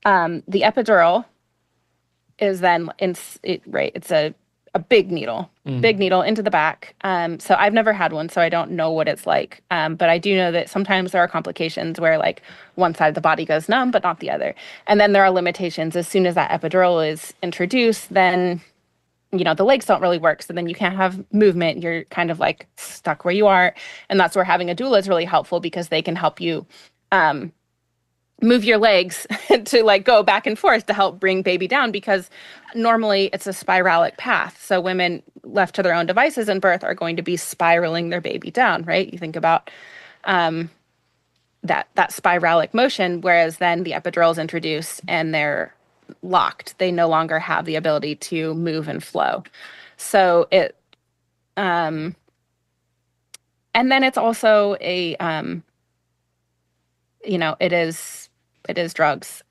The epidural is then, it's a big needle into the back. So I've never had one, so I don't know what it's like. But I do know that sometimes there are complications where like one side of the body goes numb, but not the other. And then there are limitations. As soon as that epidural is introduced, then, the legs don't really work. So then you can't have movement. You're kind of like stuck where you are. And that's where having a doula is really helpful, because they can help you move your legs to like go back and forth to help bring baby down, because normally it's a spiralic path. So women left to their own devices in birth are going to be spiraling their baby down, right? You think about that spiralic motion, whereas then the epidural is introduced and they're locked. They no longer have the ability to move and flow. So and then it's also it is drugs.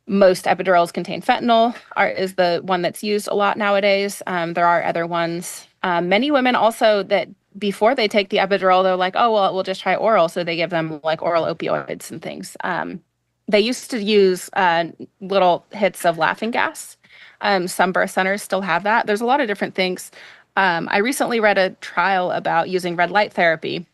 Most epidurals contain fentanyl, is the one that's used a lot nowadays. There are other ones. Many women also that before they take the epidural, they're like, oh, well, we'll just try oral. So they give them like oral opioids and things. They used to use little hits of laughing gas. Some birth centers still have that. There's a lot of different things. I recently read a trial about using red light therapy,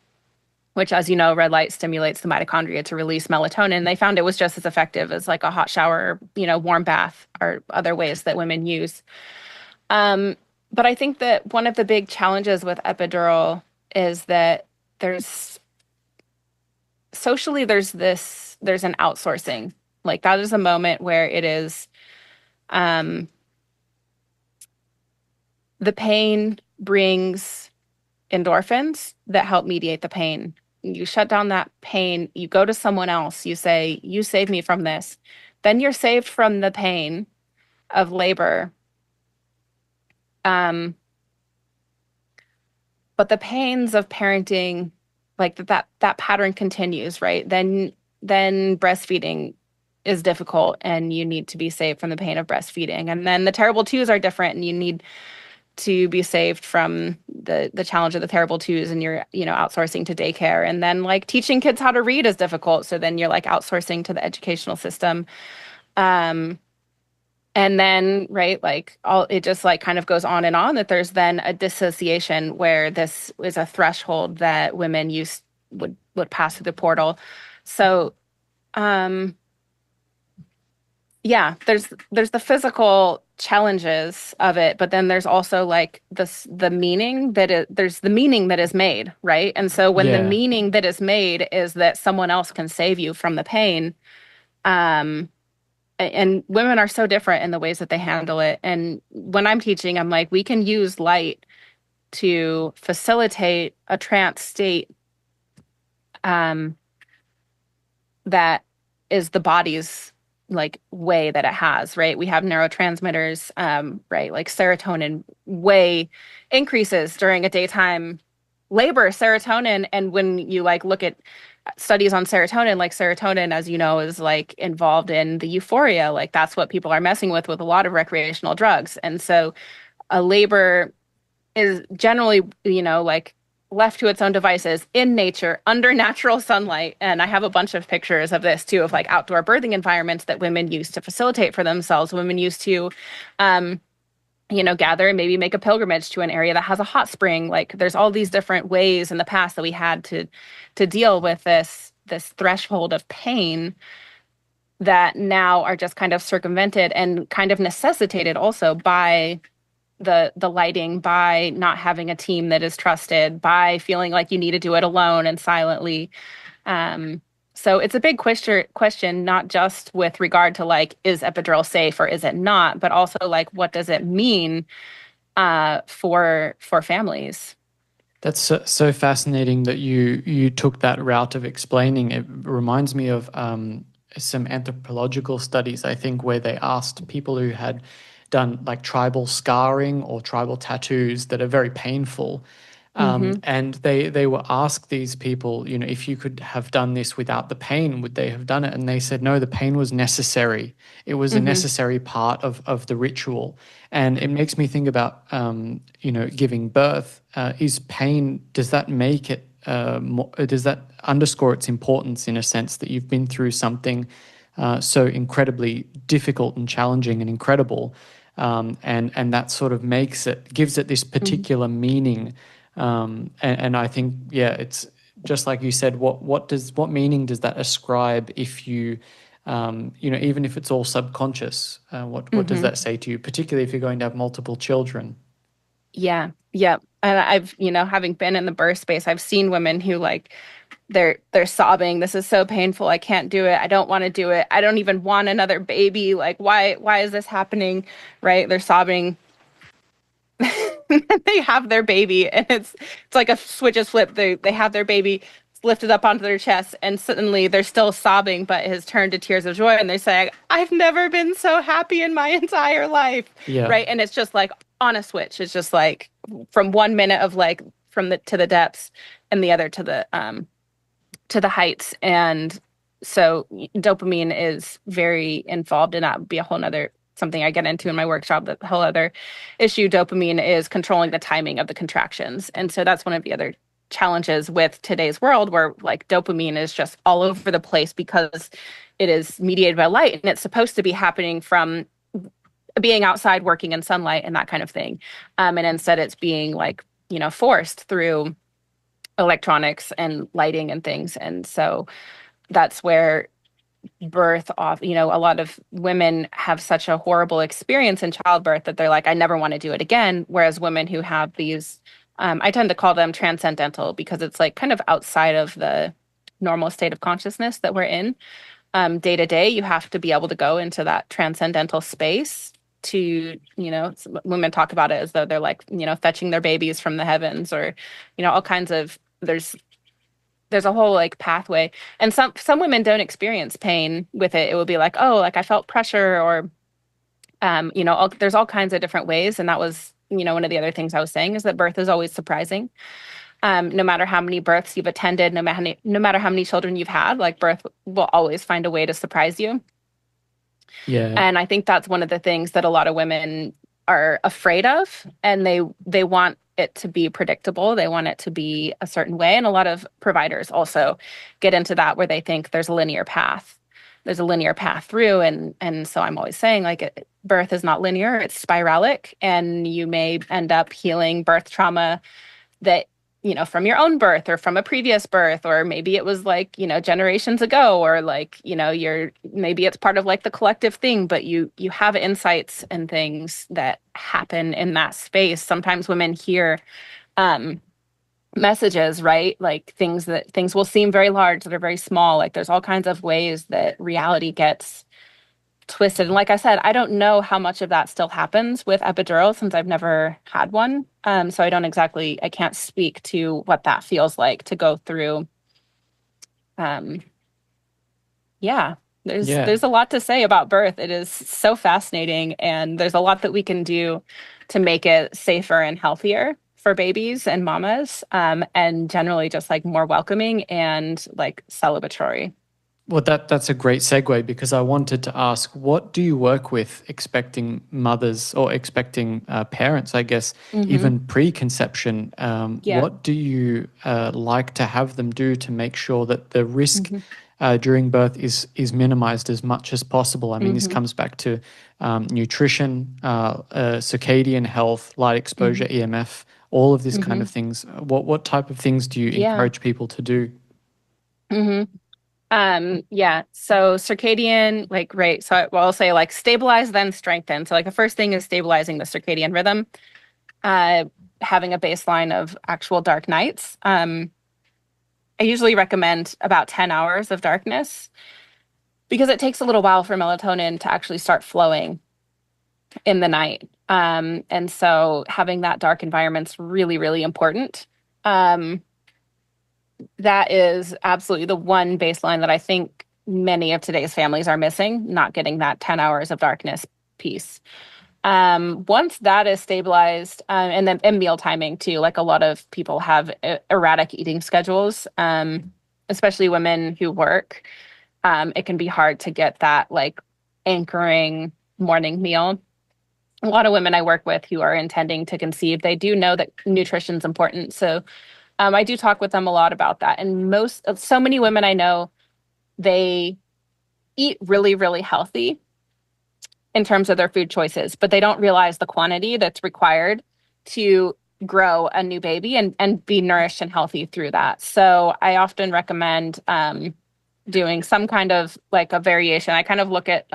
which, as you know, red light stimulates the mitochondria to release melatonin. They found it was just as effective as like a hot shower, warm bath, or other ways that women use. But I think that one of the big challenges with epidural is that there's socially there's an outsourcing. Like that is a moment where it is the pain brings endorphins that help mediate the pain. You shut down that pain, you go to someone else, you say, you save me from this. Then you're saved from the pain of labor. But the pains of parenting, like that pattern continues, right? Then breastfeeding is difficult and you need to be saved from the pain of breastfeeding. And then the terrible twos are different and you need to be saved from the challenge of the terrible twos, and you're outsourcing to daycare. And then like teaching kids how to read is difficult, so then you're like outsourcing to the educational system. And then right, like all it just like kind of goes on and on, that there's then a dissociation where this is a threshold that women would pass through the portal. So yeah, there's the physical challenges of it, but then there's also like the meaning there's the meaning that is made, right? And so when the Yeah. meaning that is made is that someone else can save you from the pain, and women are so different in the ways that they handle it. And when I'm teaching, I'm like, we can use light to facilitate a trance state that is the body's like way that it has, right? We have neurotransmitters, right? Like serotonin way increases during a daytime labor, serotonin. And when you like look at studies on serotonin, like serotonin, as you know, is like involved in the euphoria. Like that's what people are messing with a lot of recreational drugs. And so a labor is generally, like left to its own devices in nature under natural sunlight. And I have a bunch of pictures of this too, of like outdoor birthing environments that women used to facilitate for themselves. Women used to, gather and maybe make a pilgrimage to an area that has a hot spring. Like there's all these different ways in the past that we had to deal with this threshold of pain that now are just kind of circumvented and kind of necessitated also by the lighting, by not having a team that is trusted, by feeling like you need to do it alone and silently. So it's a big question, not just with regard to like, is epidural safe or is it not, but also like, what does it mean for families? That's so fascinating that you took that route of explaining. It reminds me of some anthropological studies, I think, where they asked people who had done like tribal scarring or tribal tattoos that are very painful. Mm-hmm. And they were asked, these people, if you could have done this without the pain, would they have done it? And they said, no, the pain was necessary. It was a Mm-hmm. necessary part of the ritual. And it makes me think about, giving birth. Is pain, does that make it, does that underscore its importance in a sense that you've been through something so incredibly difficult and challenging and incredible, and that sort of gives it this particular meaning. And I think, yeah, it's just like you said. What meaning does that ascribe if you, even if it's all subconscious? What does Mm-hmm. that say to you, particularly if you're going to have multiple children? Yeah. Yeah. And I've, having been in the birth space, I've seen women who like they're sobbing. This is so painful. I can't do it. I don't want to do it. I don't even want another baby. Like, why is this happening? Right? They're sobbing. They have their baby and it's like a switch is flipped. They have their baby lifted up onto their chest and suddenly they're still sobbing, but it has turned to tears of joy and they say, I've never been so happy in my entire life. Yeah. Right. And it's just like on a switch. It's just like from 1 minute of like from the to the depths and the other to to the heights. And so dopamine is very involved, and that would be a whole nother something I get into in my workshop. The whole other issue, dopamine is controlling the timing of the contractions. And so that's one of the other challenges with today's world, where like dopamine is just all over the place because it is mediated by light, and it's supposed to be happening from being outside working in sunlight and that kind of thing. And instead it's being like, forced through electronics and lighting and things. And so that's where birth off, a lot of women have such a horrible experience in childbirth that they're like, I never want to do it again. Whereas women who have these, I tend to call them transcendental, because it's like kind of outside of the normal state of consciousness that we're in. Day to day, you have to be able to go into that transcendental space to, women talk about it as though they're like, fetching their babies from the heavens, or, all kinds of, there's a whole like pathway. And some women don't experience pain with it. It will be like, oh, like I felt pressure, or there's all kinds of different ways. And that was, one of the other things I was saying, is that birth is always surprising. No matter how many births you've attended, no matter how many children you've had, like birth will always find a way to surprise you. Yeah. And I think that's one of the things that a lot of women are afraid of, and they want it to be predictable. They want it to be a certain way. And a lot of providers also get into that, where they think there's a linear path. There's a linear path through. And so I'm always saying, like, birth is not linear, it's spiralic. And you may end up healing birth trauma that, from your own birth or from a previous birth, or maybe it was like, generations ago, or like, maybe it's part of like the collective thing, but you have insights and things that happen in that space. Sometimes women hear messages, right? Like things will seem very large that are very small. Like there's all kinds of ways that reality gets twisted. And like I said, I don't know how much of that still happens with epidural, since I've never had one. So I can't speak to what that feels like to go through. Yeah, Yeah. there's a lot to say about birth. It is so fascinating, and there's a lot that we can do to make it safer and healthier for babies and mamas, and generally just like more welcoming and like celebratory. Well, that's a great segue, because I wanted to ask, what do you work with expecting mothers, or expecting parents, I guess, Mm-hmm. even pre-conception? Yeah. What do you like to have them do to make sure that the risk Mm-hmm. during birth is minimized as much as possible? I mean, this Mm-hmm. comes back to nutrition, circadian health, light exposure, Mm-hmm. EMF, all of this kind Mm-hmm. of things. What type of things do you Yeah. encourage people to do? Mm-hmm. Yeah. So circadian, like, right. So I'll say like stabilize, then strengthen. So like the first thing is stabilizing the circadian rhythm, uh, having a baseline of actual dark nights. I usually recommend about 10 hours of darkness, because it takes a little while for melatonin to actually start flowing in the night. And so having that dark environment's really, really important. Um, that is absolutely the one baseline that I think many of today's families are missing, not getting that 10 hours of darkness piece. Once that is stabilized, and then and meal timing too, like a lot of people have erratic eating schedules, especially women who work. It can be hard to get that like anchoring morning meal. A lot of women I work with who are intending to conceive, they do know that nutrition is important. So I do talk with them a lot about that. And so many women I know, they eat really, really healthy in terms of their food choices, but they don't realize the quantity that's required to grow a new baby and be nourished and healthy through that. So I often recommend doing some kind of like a variation. I kind of look at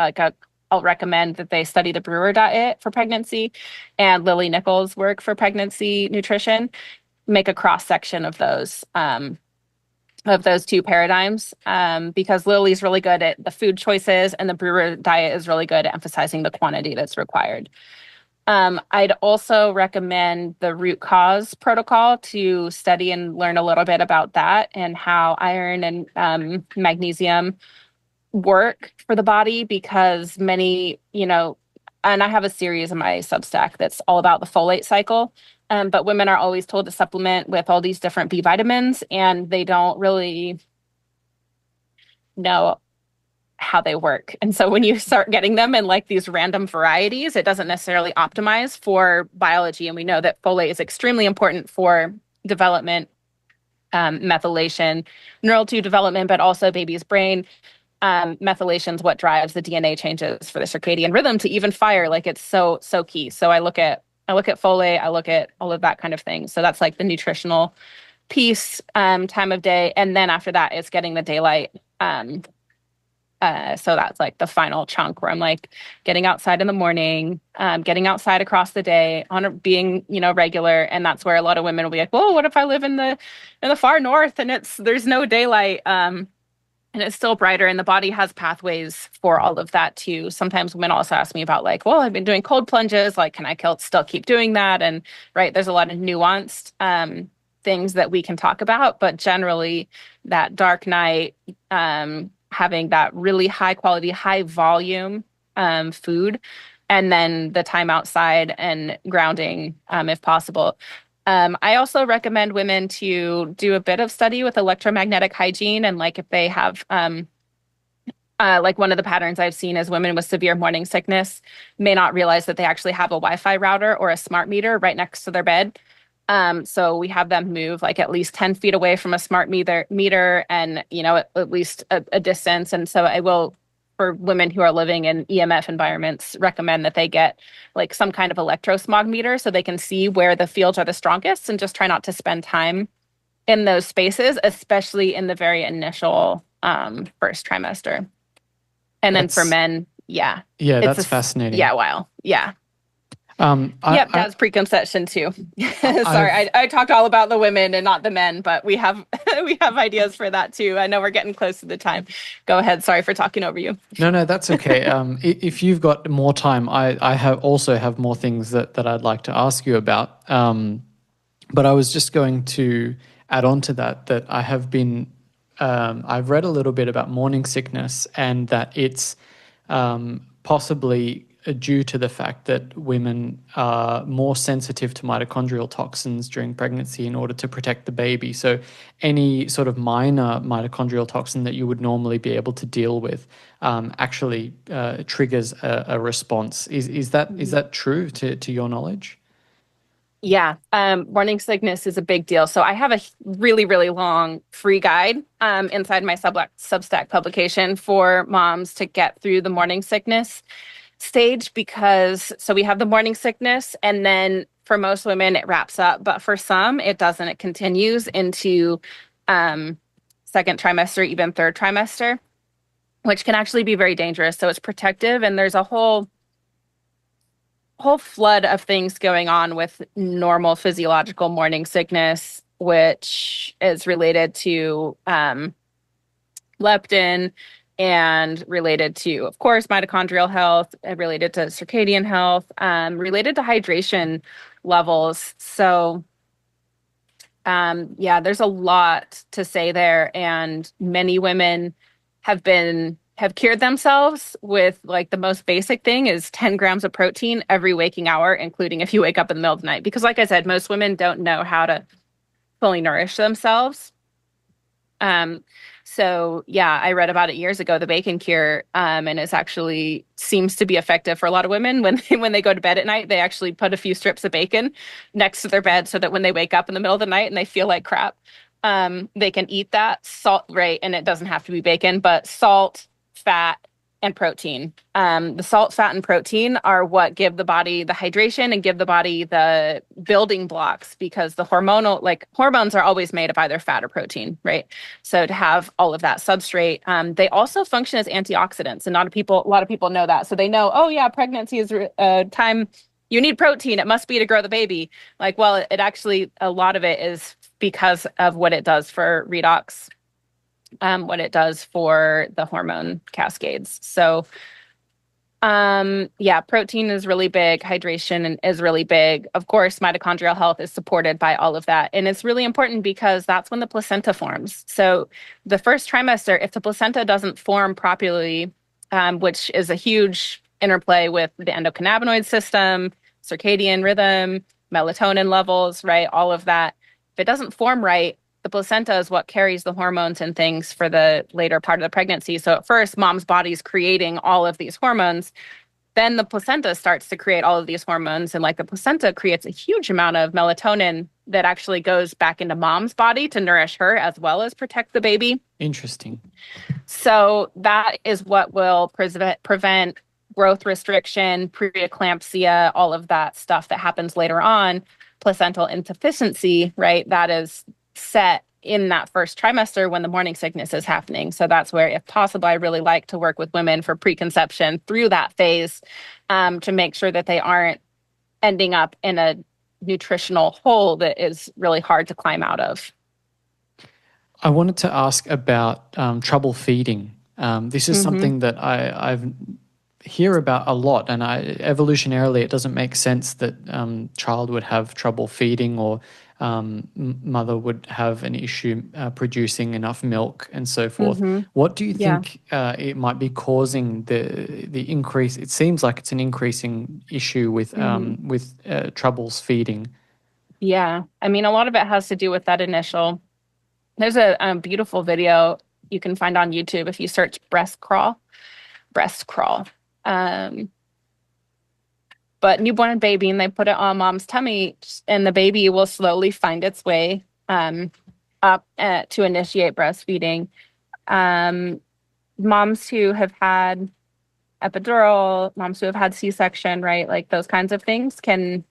I'll recommend that they study the Brewer diet for pregnancy and Lily Nichols' work for pregnancy nutrition, make a cross section of those two paradigms, because Lily's really good at the food choices, and the Brewer diet is really good at emphasizing the quantity that's required. I'd also recommend the root cause protocol to study and learn a little bit about that, and how iron and magnesium work for the body, because many, and I have a series in my Substack that's all about the folate cycle. But women are always told to supplement with all these different B vitamins, and they don't really know how they work. And so when you start getting them in like these random varieties, it doesn't necessarily optimize for biology. And we know that folate is extremely important for development, methylation, neural tube development, but also baby's brain. Methylation is what drives the DNA changes for the circadian rhythm to even fire. Like it's so key. So I look at folate, I look at all of that kind of thing. So that's like the nutritional piece, time of day, and then after that, it's getting the daylight. So that's like the final chunk where I'm like getting outside in the morning, getting outside across the day, on being, regular. And that's where a lot of women will be like, "Well, what if I live in the far north and there's no daylight, and it's still brighter?" And the body has pathways for all of that too. Sometimes women also ask me about like, "Well, I've been doing cold plunges. Like, can I still keep doing that?" And right, there's a lot of nuanced things that we can talk about, but generally, that dark night. Having that really high quality, high volume food, and then the time outside and grounding, if possible. I also recommend women to do a bit of study with electromagnetic hygiene. And like if they have, like one of the patterns I've seen is women with severe morning sickness may not realize that they actually have a Wi-Fi router or a smart meter right next to their bed. So we have them move like at least 10 feet away from a smart meter and, at least a distance. And so I will, for women who are living in EMF environments, recommend that they get like some kind of electrosmog meter so they can see where the fields are the strongest and just try not to spend time in those spaces, especially in the very initial first trimester. And then for men, yeah. Yeah, that's fascinating. Yeah, wow. Yeah. That's preconception too. Sorry, I talked all about the women and not the men, but we have we have ideas for that too. I know we're getting close to the time. Go ahead. Sorry for talking over you. No, that's okay. If you've got more time, I have more things that I'd like to ask you about. But I was just going to add on to that I have been, I've read a little bit about morning sickness and that it's possibly due to the fact that women are more sensitive to mitochondrial toxins during pregnancy in order to protect the baby. So any sort of minor mitochondrial toxin that you would normally be able to deal with actually triggers a response. Is that true to your knowledge? Yeah, morning sickness is a big deal. So I have a really, really long free guide inside my Substack publication for moms to get through the morning sickness stage, because so we have the morning sickness and then for most women it wraps up, but for some it doesn't. It continues into second trimester, even third trimester, which can actually be very dangerous. So it's protective, and there's a whole flood of things going on with normal physiological morning sickness, which is related to leptin and related to, of course, mitochondrial health, related to circadian health, related to hydration levels. So, there's a lot to say there. And many women have cured themselves with like the most basic thing is 10 grams of protein every waking hour, including if you wake up in the middle of the night. Because like I said, most women don't know how to fully nourish themselves. So yeah, I read about it years ago, the bacon cure, and it's actually seems to be effective for a lot of women when they go to bed at night. They actually put a few strips of bacon next to their bed so that when they wake up in the middle of the night and they feel like crap, they can eat that salt, right? And it doesn't have to be bacon, but salt, fat, and protein. The salt, fat, and protein are what give the body the hydration and give the body the building blocks, because the hormones are always made of either fat or protein, right? So to have all of that substrate, they also function as antioxidants, and a lot of people know that. So they know, oh yeah, pregnancy is a time you need protein. It must be to grow the baby. Like, well, it actually, a lot of it is because of what it does for redox, what it does for the hormone cascades. So, protein is really big. Hydration is really big. Of course, mitochondrial health is supported by all of that. And it's really important because that's when the placenta forms. So the first trimester, if the placenta doesn't form properly, which is a huge interplay with the endocannabinoid system, circadian rhythm, melatonin levels, right? All of that. If it doesn't form right, the placenta is what carries the hormones and things for the later part of the pregnancy. So at first, mom's body's creating all of these hormones. Then the placenta starts to create all of these hormones. And like the placenta creates a huge amount of melatonin that actually goes back into mom's body to nourish her as well as protect the baby. Interesting. So that is what will prevent growth restriction, preeclampsia, all of that stuff that happens later on, placental insufficiency, right? That is set in that first trimester when the morning sickness is happening. So that's where, if possible, I really like to work with women for preconception through that phase to make sure that they aren't ending up in a nutritional hole that is really hard to climb out of. I wanted to ask about trouble feeding. This is something that I've hear about a lot, and evolutionarily it doesn't make sense that child would have trouble feeding, or mother would have an issue producing enough milk and so forth. What do you think it might be causing the increase? It seems like it's an increasing issue with troubles feeding. Yeah, I mean, a lot of it has to do with that initial. There's a beautiful video you can find on YouTube if you search breast crawl. But newborn baby, and they put it on mom's tummy, and the baby will slowly find its way up to initiate breastfeeding. Moms who have had epidural, moms who have had C-section, right? Like those kinds of things can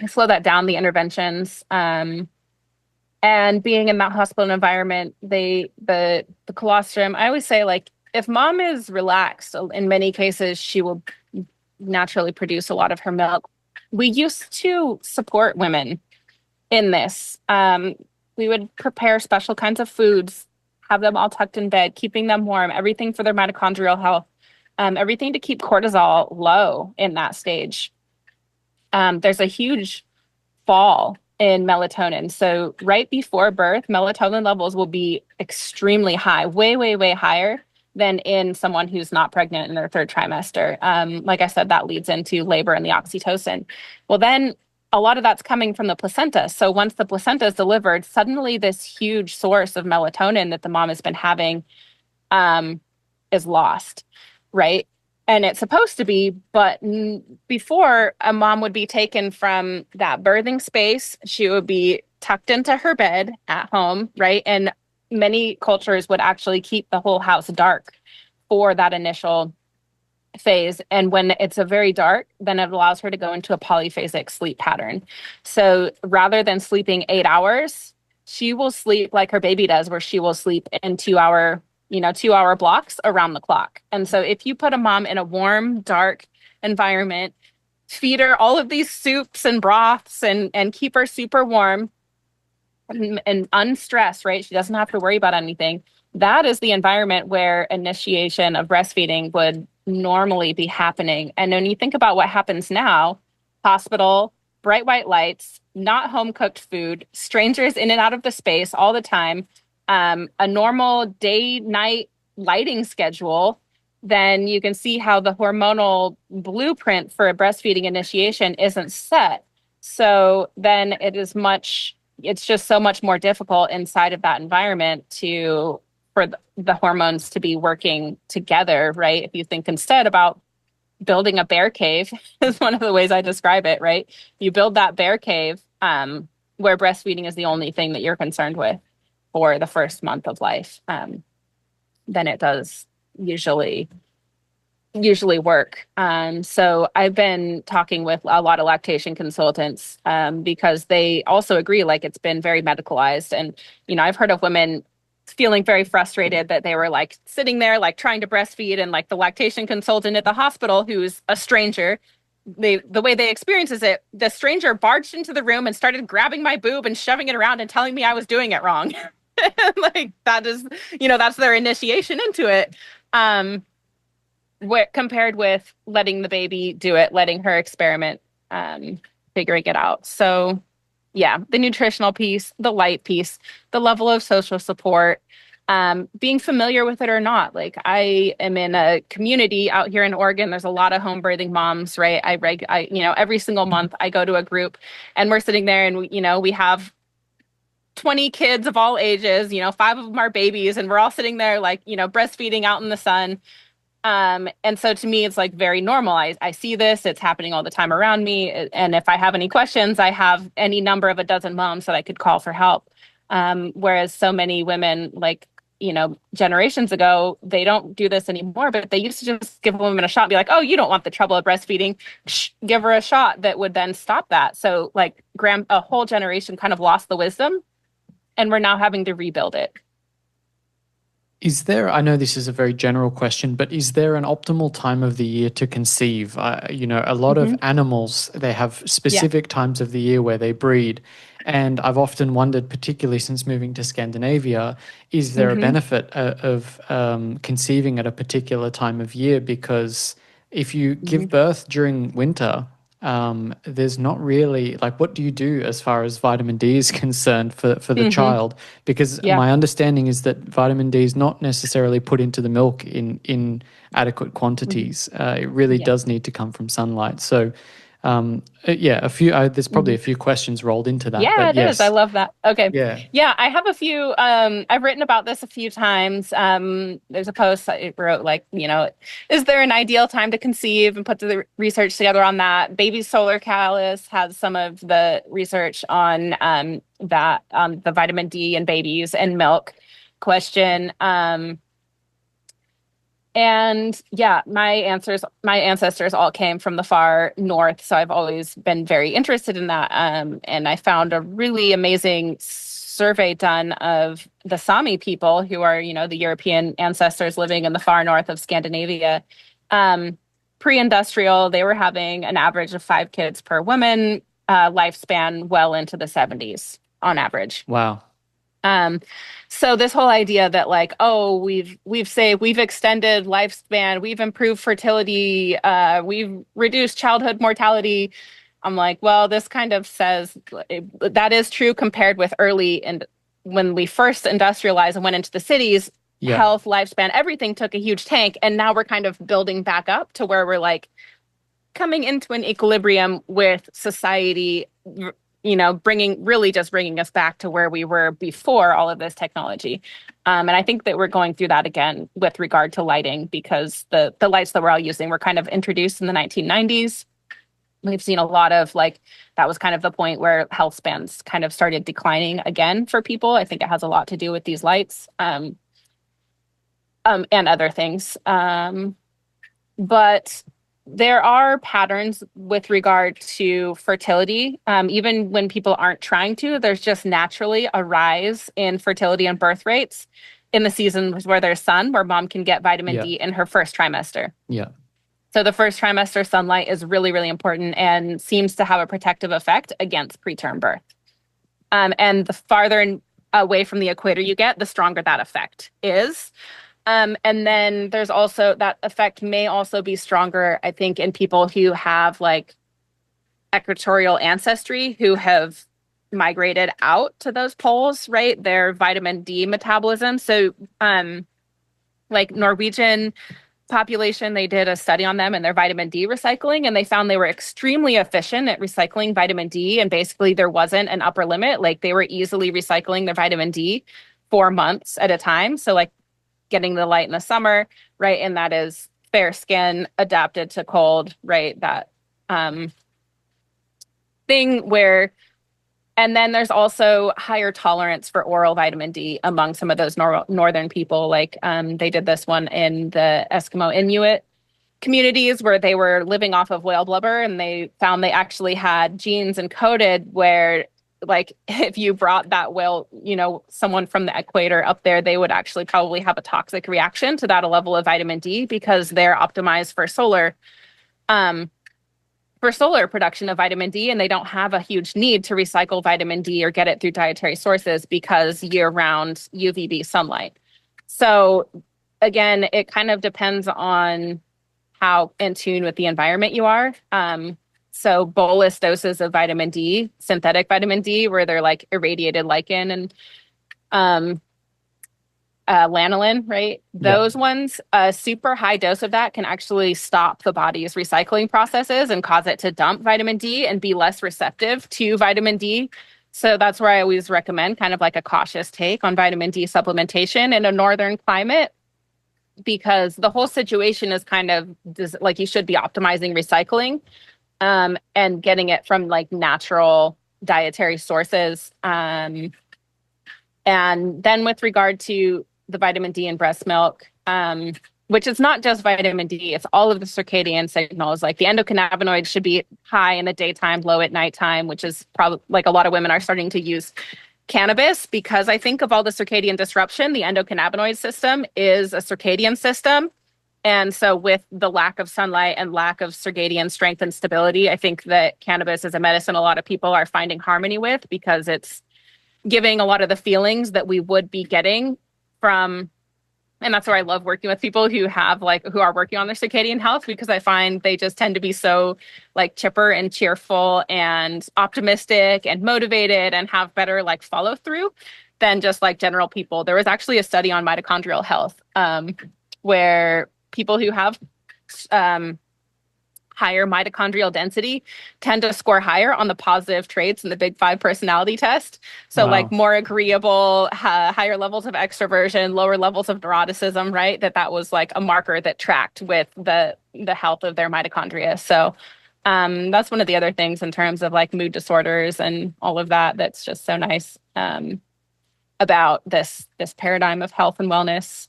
slow that down, the interventions. And being in that hospital environment, the colostrum, I always say, like, if mom is relaxed, in many cases, she will naturally produce a lot of her milk. We used to support women in this. We would prepare special kinds of foods, have them all tucked in bed, keeping them warm, everything for their mitochondrial health, everything to keep cortisol low in that stage. There's a huge fall in melatonin. So right before birth, melatonin levels will be extremely high, way, way, way higher than in someone who's not pregnant in their third trimester. Like I said, that leads into labor and the oxytocin. Well, then a lot of that's coming from the placenta. So once the placenta is delivered, suddenly this huge source of melatonin that the mom has been having is lost, right? And it's supposed to be, but before, a mom would be taken from that birthing space, she would be tucked into her bed at home, right? And many cultures would actually keep the whole house dark for that initial phase. And when it's a very dark, then it allows her to go into a polyphasic sleep pattern. So rather than sleeping 8 hours, she will sleep like her baby does, where she will sleep in 2-hour blocks around the clock. And so if you put a mom in a warm, dark environment, feed her all of these soups and broths and keep her super warm and unstressed, right? She doesn't have to worry about anything. That is the environment where initiation of breastfeeding would normally be happening. And when you think about what happens now, hospital, bright white lights, not home cooked food, strangers in and out of the space all the time, a normal day-night lighting schedule, then you can see how the hormonal blueprint for a breastfeeding initiation isn't set. So then it's just so much more difficult inside of that environment for the hormones to be working together, right? If you think instead about building a bear cave, is one of the ways I describe it, right? You build that bear cave where breastfeeding is the only thing that you're concerned with for the first month of life, then it does usually work. So I've been talking with a lot of lactation consultants because they also agree, like, it's been very medicalized. And, I've heard of women feeling very frustrated that they were like sitting there, like trying to breastfeed, and like the lactation consultant at the hospital, who's a stranger, the way they experience it, the stranger barged into the room and started grabbing my boob and shoving it around and telling me I was doing it wrong. Like, that is, that's their initiation into it. Compared with letting the baby do it, letting her experiment, figuring it out. So yeah, the nutritional piece, the light piece, the level of social support, being familiar with it or not. Like, I am in a community out here in Oregon. There's a lot of home birthing moms, right? I every single month I go to a group, and we're sitting there, and we have 20 kids of all ages, 5 of them are babies, and we're all sitting there like, breastfeeding out in the sun. And so to me, it's like very normal. I see this, it's happening all the time around me. And if I have any questions, I have any number of a dozen moms that I could call for help. Whereas so many women, like, generations ago, they don't do this anymore, but they used to just give a woman a shot and be like, oh, you don't want the trouble of breastfeeding. Give her a shot that would then stop that. So like a whole generation kind of lost the wisdom, and we're now having to rebuild it. I know this is a very general question, but is there an optimal time of the year to conceive? A lot of animals, they have specific times of the year where they breed. And I've often wondered, particularly since moving to Scandinavia, is there a benefit of conceiving at a particular time of year? Because if you give birth during winter, there's not really, like, what do you do as far as vitamin D is concerned for the child? Because my understanding is that vitamin D is not necessarily put into the milk in adequate quantities. It really does need to come from sunlight. So there's probably a few questions rolled into that. Yeah, but it is. I love that. Okay. Yeah. Yeah, I have a few. I've written about this a few times. There's a post I wrote, like, is there an ideal time to conceive, and put the research together on that. Baby Solar Catalyst has some of the research on that, the vitamin D in babies and milk question. And yeah, my ancestors all came from the far north, so I've always been very interested in that. And I found a really amazing survey done of the Sami people, who are, the European ancestors living in the far north of Scandinavia. Pre-industrial, they were having an average of 5 kids per woman, lifespan well into the 70s on average. Wow. So this whole idea that, like, oh, we've extended lifespan, we've improved fertility, we've reduced childhood mortality. I'm like, well, this kind of says that is true compared with early, and when we first industrialized and went into the cities, health, lifespan, everything took a huge tank. And now we're kind of building back up to where we're like coming into an equilibrium with society, bringing us back to where we were before all of this technology. And I think that we're going through that again with regard to lighting, because the lights that we're all using were kind of introduced in the 1990s. We've seen a lot of, like, that was kind of the point where health spans kind of started declining again for people. I think it has a lot to do with these lights and other things. But there are patterns with regard to fertility. Even when people aren't trying to, there's just naturally a rise in fertility and birth rates in the seasons where there's sun, where mom can get vitamin D in her first trimester. Yeah. So the first trimester sunlight is really, really important and seems to have a protective effect against preterm birth. And the farther away from the equator you get, the stronger that effect is. And then there's also, that effect may also be stronger, I think, in people who have, like, equatorial ancestry, who have migrated out to those poles, right? Their vitamin D metabolism. So, like, Norwegian population, they did a study on them and their vitamin D recycling, and they found they were extremely efficient at recycling vitamin D. And basically there wasn't an upper limit. Like, they were easily recycling their vitamin D for months at a time. So, like, getting the light in the summer, right? And that is fair skin adapted to cold, right? That thing where, and then there's also higher tolerance for oral vitamin D among some of those northern people. Like, they did this one in the Eskimo Inuit communities where they were living off of whale blubber, and they found they actually had genes encoded where, like, if you brought that whale, someone from the equator up there, they would actually probably have a toxic reaction to that level of vitamin D, because they're optimized for solar production of vitamin D, and they don't have a huge need to recycle vitamin D or get it through dietary sources because year-round UVB sunlight. So again, it kind of depends on how in tune with the environment you are. So bolus doses of vitamin D, synthetic vitamin D, where they're like irradiated lichen and lanolin, right? Those ones, a super high dose of that can actually stop the body's recycling processes and cause it to dump vitamin D and be less receptive to vitamin D So that's where I always recommend kind of like a cautious take on vitamin D supplementation in a northern climate, because the whole situation is kind of like you should be optimizing recycling and getting it from like natural dietary sources. And then with regard to the vitamin D in breast milk, which is not just vitamin D, it's all of the circadian signals. Like the endocannabinoids should be high in the daytime, low at nighttime, which is probably like a lot of women are starting to use cannabis because I think of all the circadian disruption, the endocannabinoid system is a circadian system. And so with the lack of sunlight and lack of circadian strength and stability, I think that cannabis is a medicine a lot of people are finding harmony with because it's giving a lot of the feelings that we would be getting from, and that's where I love working with people who are working on their circadian health, because I find they just tend to be so like chipper and cheerful and optimistic and motivated and have better like follow through than just like general people. There was actually a study on mitochondrial health where people who have higher mitochondrial density tend to score higher on the positive traits in the Big Five personality test. So like more agreeable, higher levels of extroversion, lower levels of neuroticism, right? That was like a marker that tracked with the health of their mitochondria. So that's one of the other things in terms of like mood disorders and all of that. That's just so nice about this paradigm of health and wellness.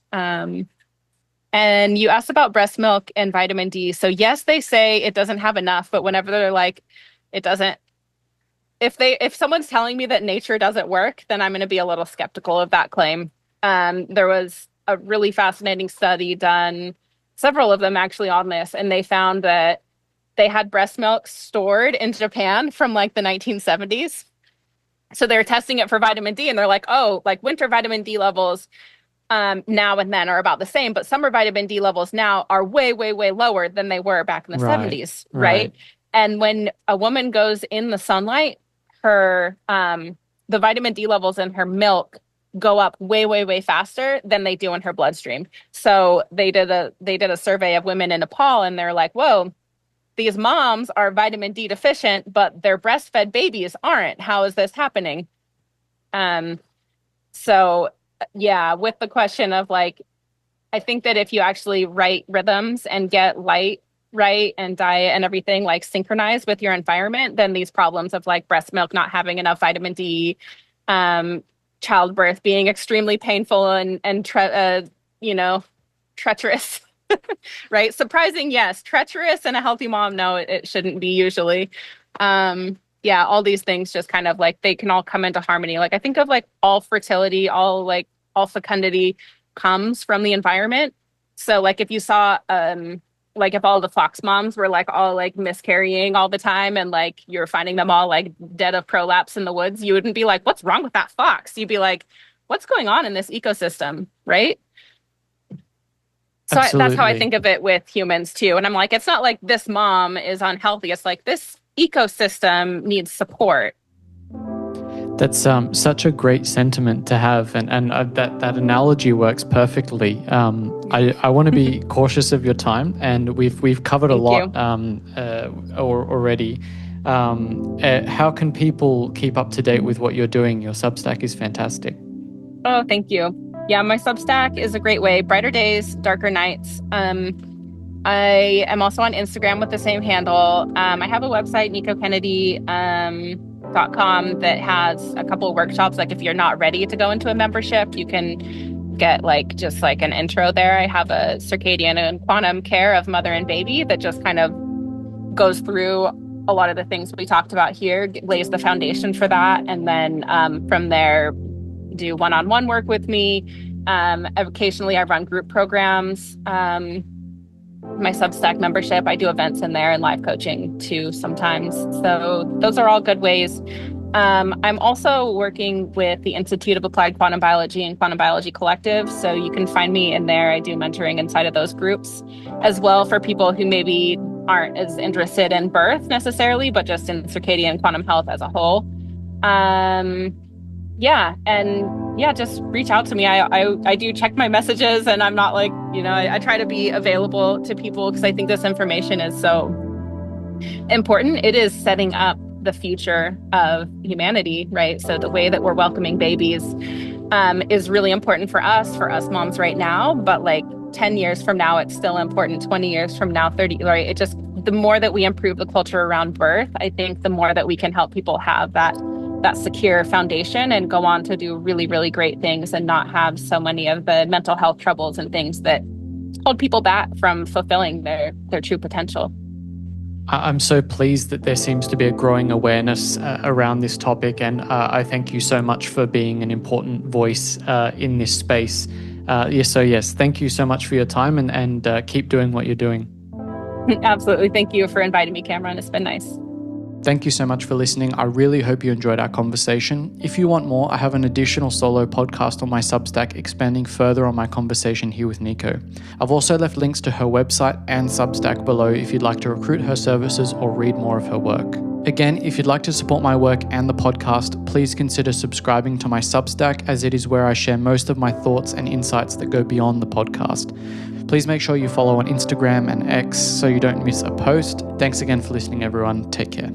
And you asked about breast milk and vitamin D. So yes, they say it doesn't have enough, but whenever they're like, it doesn't, if someone's telling me that nature doesn't work, then I'm going to be a little skeptical of that claim. There was a really fascinating study done, several of them actually on this, and they found that they had breast milk stored in Japan from like the 1970s. So they're testing it for vitamin D and they're like, oh, like winter vitamin D levels now and then are about the same, but summer vitamin D levels now are way, way, way lower than they were back in the 70s, right? And when a woman goes in the sunlight, her the vitamin D levels in her milk go up way, way, way faster than they do in her bloodstream. So they did a survey of women in Nepal, and they're like, whoa, these moms are vitamin D deficient, but their breastfed babies aren't. How is this happening? So yeah, with the question of like, I think that if you actually write rhythms and get light right and diet and everything like synchronized with your environment, then these problems of like breast milk not having enough vitamin D, childbirth being extremely painful and treacherous, right? Surprising, yes. Treacherous and a healthy mom, no, it shouldn't be usually. Yeah, all these things just kind of like they can all come into harmony. Like I think of like all fertility, all fecundity comes from the environment. So like if you saw like if all the fox moms were like all like miscarrying all the time and like you're finding them all like dead of prolapse in the woods, you wouldn't be like, what's wrong with that fox? You'd be like, what's going on in this ecosystem, right? So that's how I think of it with humans too. And I'm like, it's not like this mom is unhealthy. It's like this ecosystem needs support. That's such a great sentiment to have, and that analogy works perfectly. I want to be cautious of your time, and we've covered a lot already. How can people keep up to date with what you're doing? Your Substack is fantastic. Oh, thank you. Yeah, my Substack is a great way. Brighter days, darker nights. I am also on Instagram with the same handle. I have a website, nikkokennedy.com, that has a couple of workshops. Like if you're not ready to go into a membership, you can get like just like an intro there. I have a circadian and quantum care of mother and baby that just kind of goes through a lot of the things we talked about here, lays the foundation for that. And then from there, do one-on-one work with me. Occasionally I run group programs. My Substack membership, I do events in there and live coaching too sometimes. So those are all good ways. I'm also working with the Institute of Applied Quantum Biology and Quantum Biology Collective. So you can find me in there. I do mentoring inside of those groups as well for people who maybe aren't as interested in birth necessarily, but just in circadian quantum health as a whole. Just reach out to me. I do check my messages, and I'm not like, I try to be available to people because I think this information is so important. It is setting up the future of humanity, right? So the way that we're welcoming babies is really important for us moms right now, but like 10 years from now, it's still important. 20 years from now, 30, right? It just, the more that we improve the culture around birth, I think the more that we can help people have that secure foundation and go on to do really, really great things and not have so many of the mental health troubles and things that hold people back from fulfilling their true potential. I'm so pleased that there seems to be a growing awareness around this topic, and I thank you so much for being an important voice in this space. Yes, thank you so much for your time, and keep doing what you're doing. Absolutely. Thank you for inviting me, Cameron. It's been nice. Thank you so much for listening. I really hope you enjoyed our conversation. If you want more, I have an additional solo podcast on my Substack expanding further on my conversation here with Nikko. I've also left links to her website and Substack below if you'd like to recruit her services or read more of her work. Again, if you'd like to support my work and the podcast, please consider subscribing to my Substack, as it is where I share most of my thoughts and insights that go beyond the podcast. Please make sure you follow on Instagram and X so you don't miss a post. Thanks again for listening, everyone. Take care.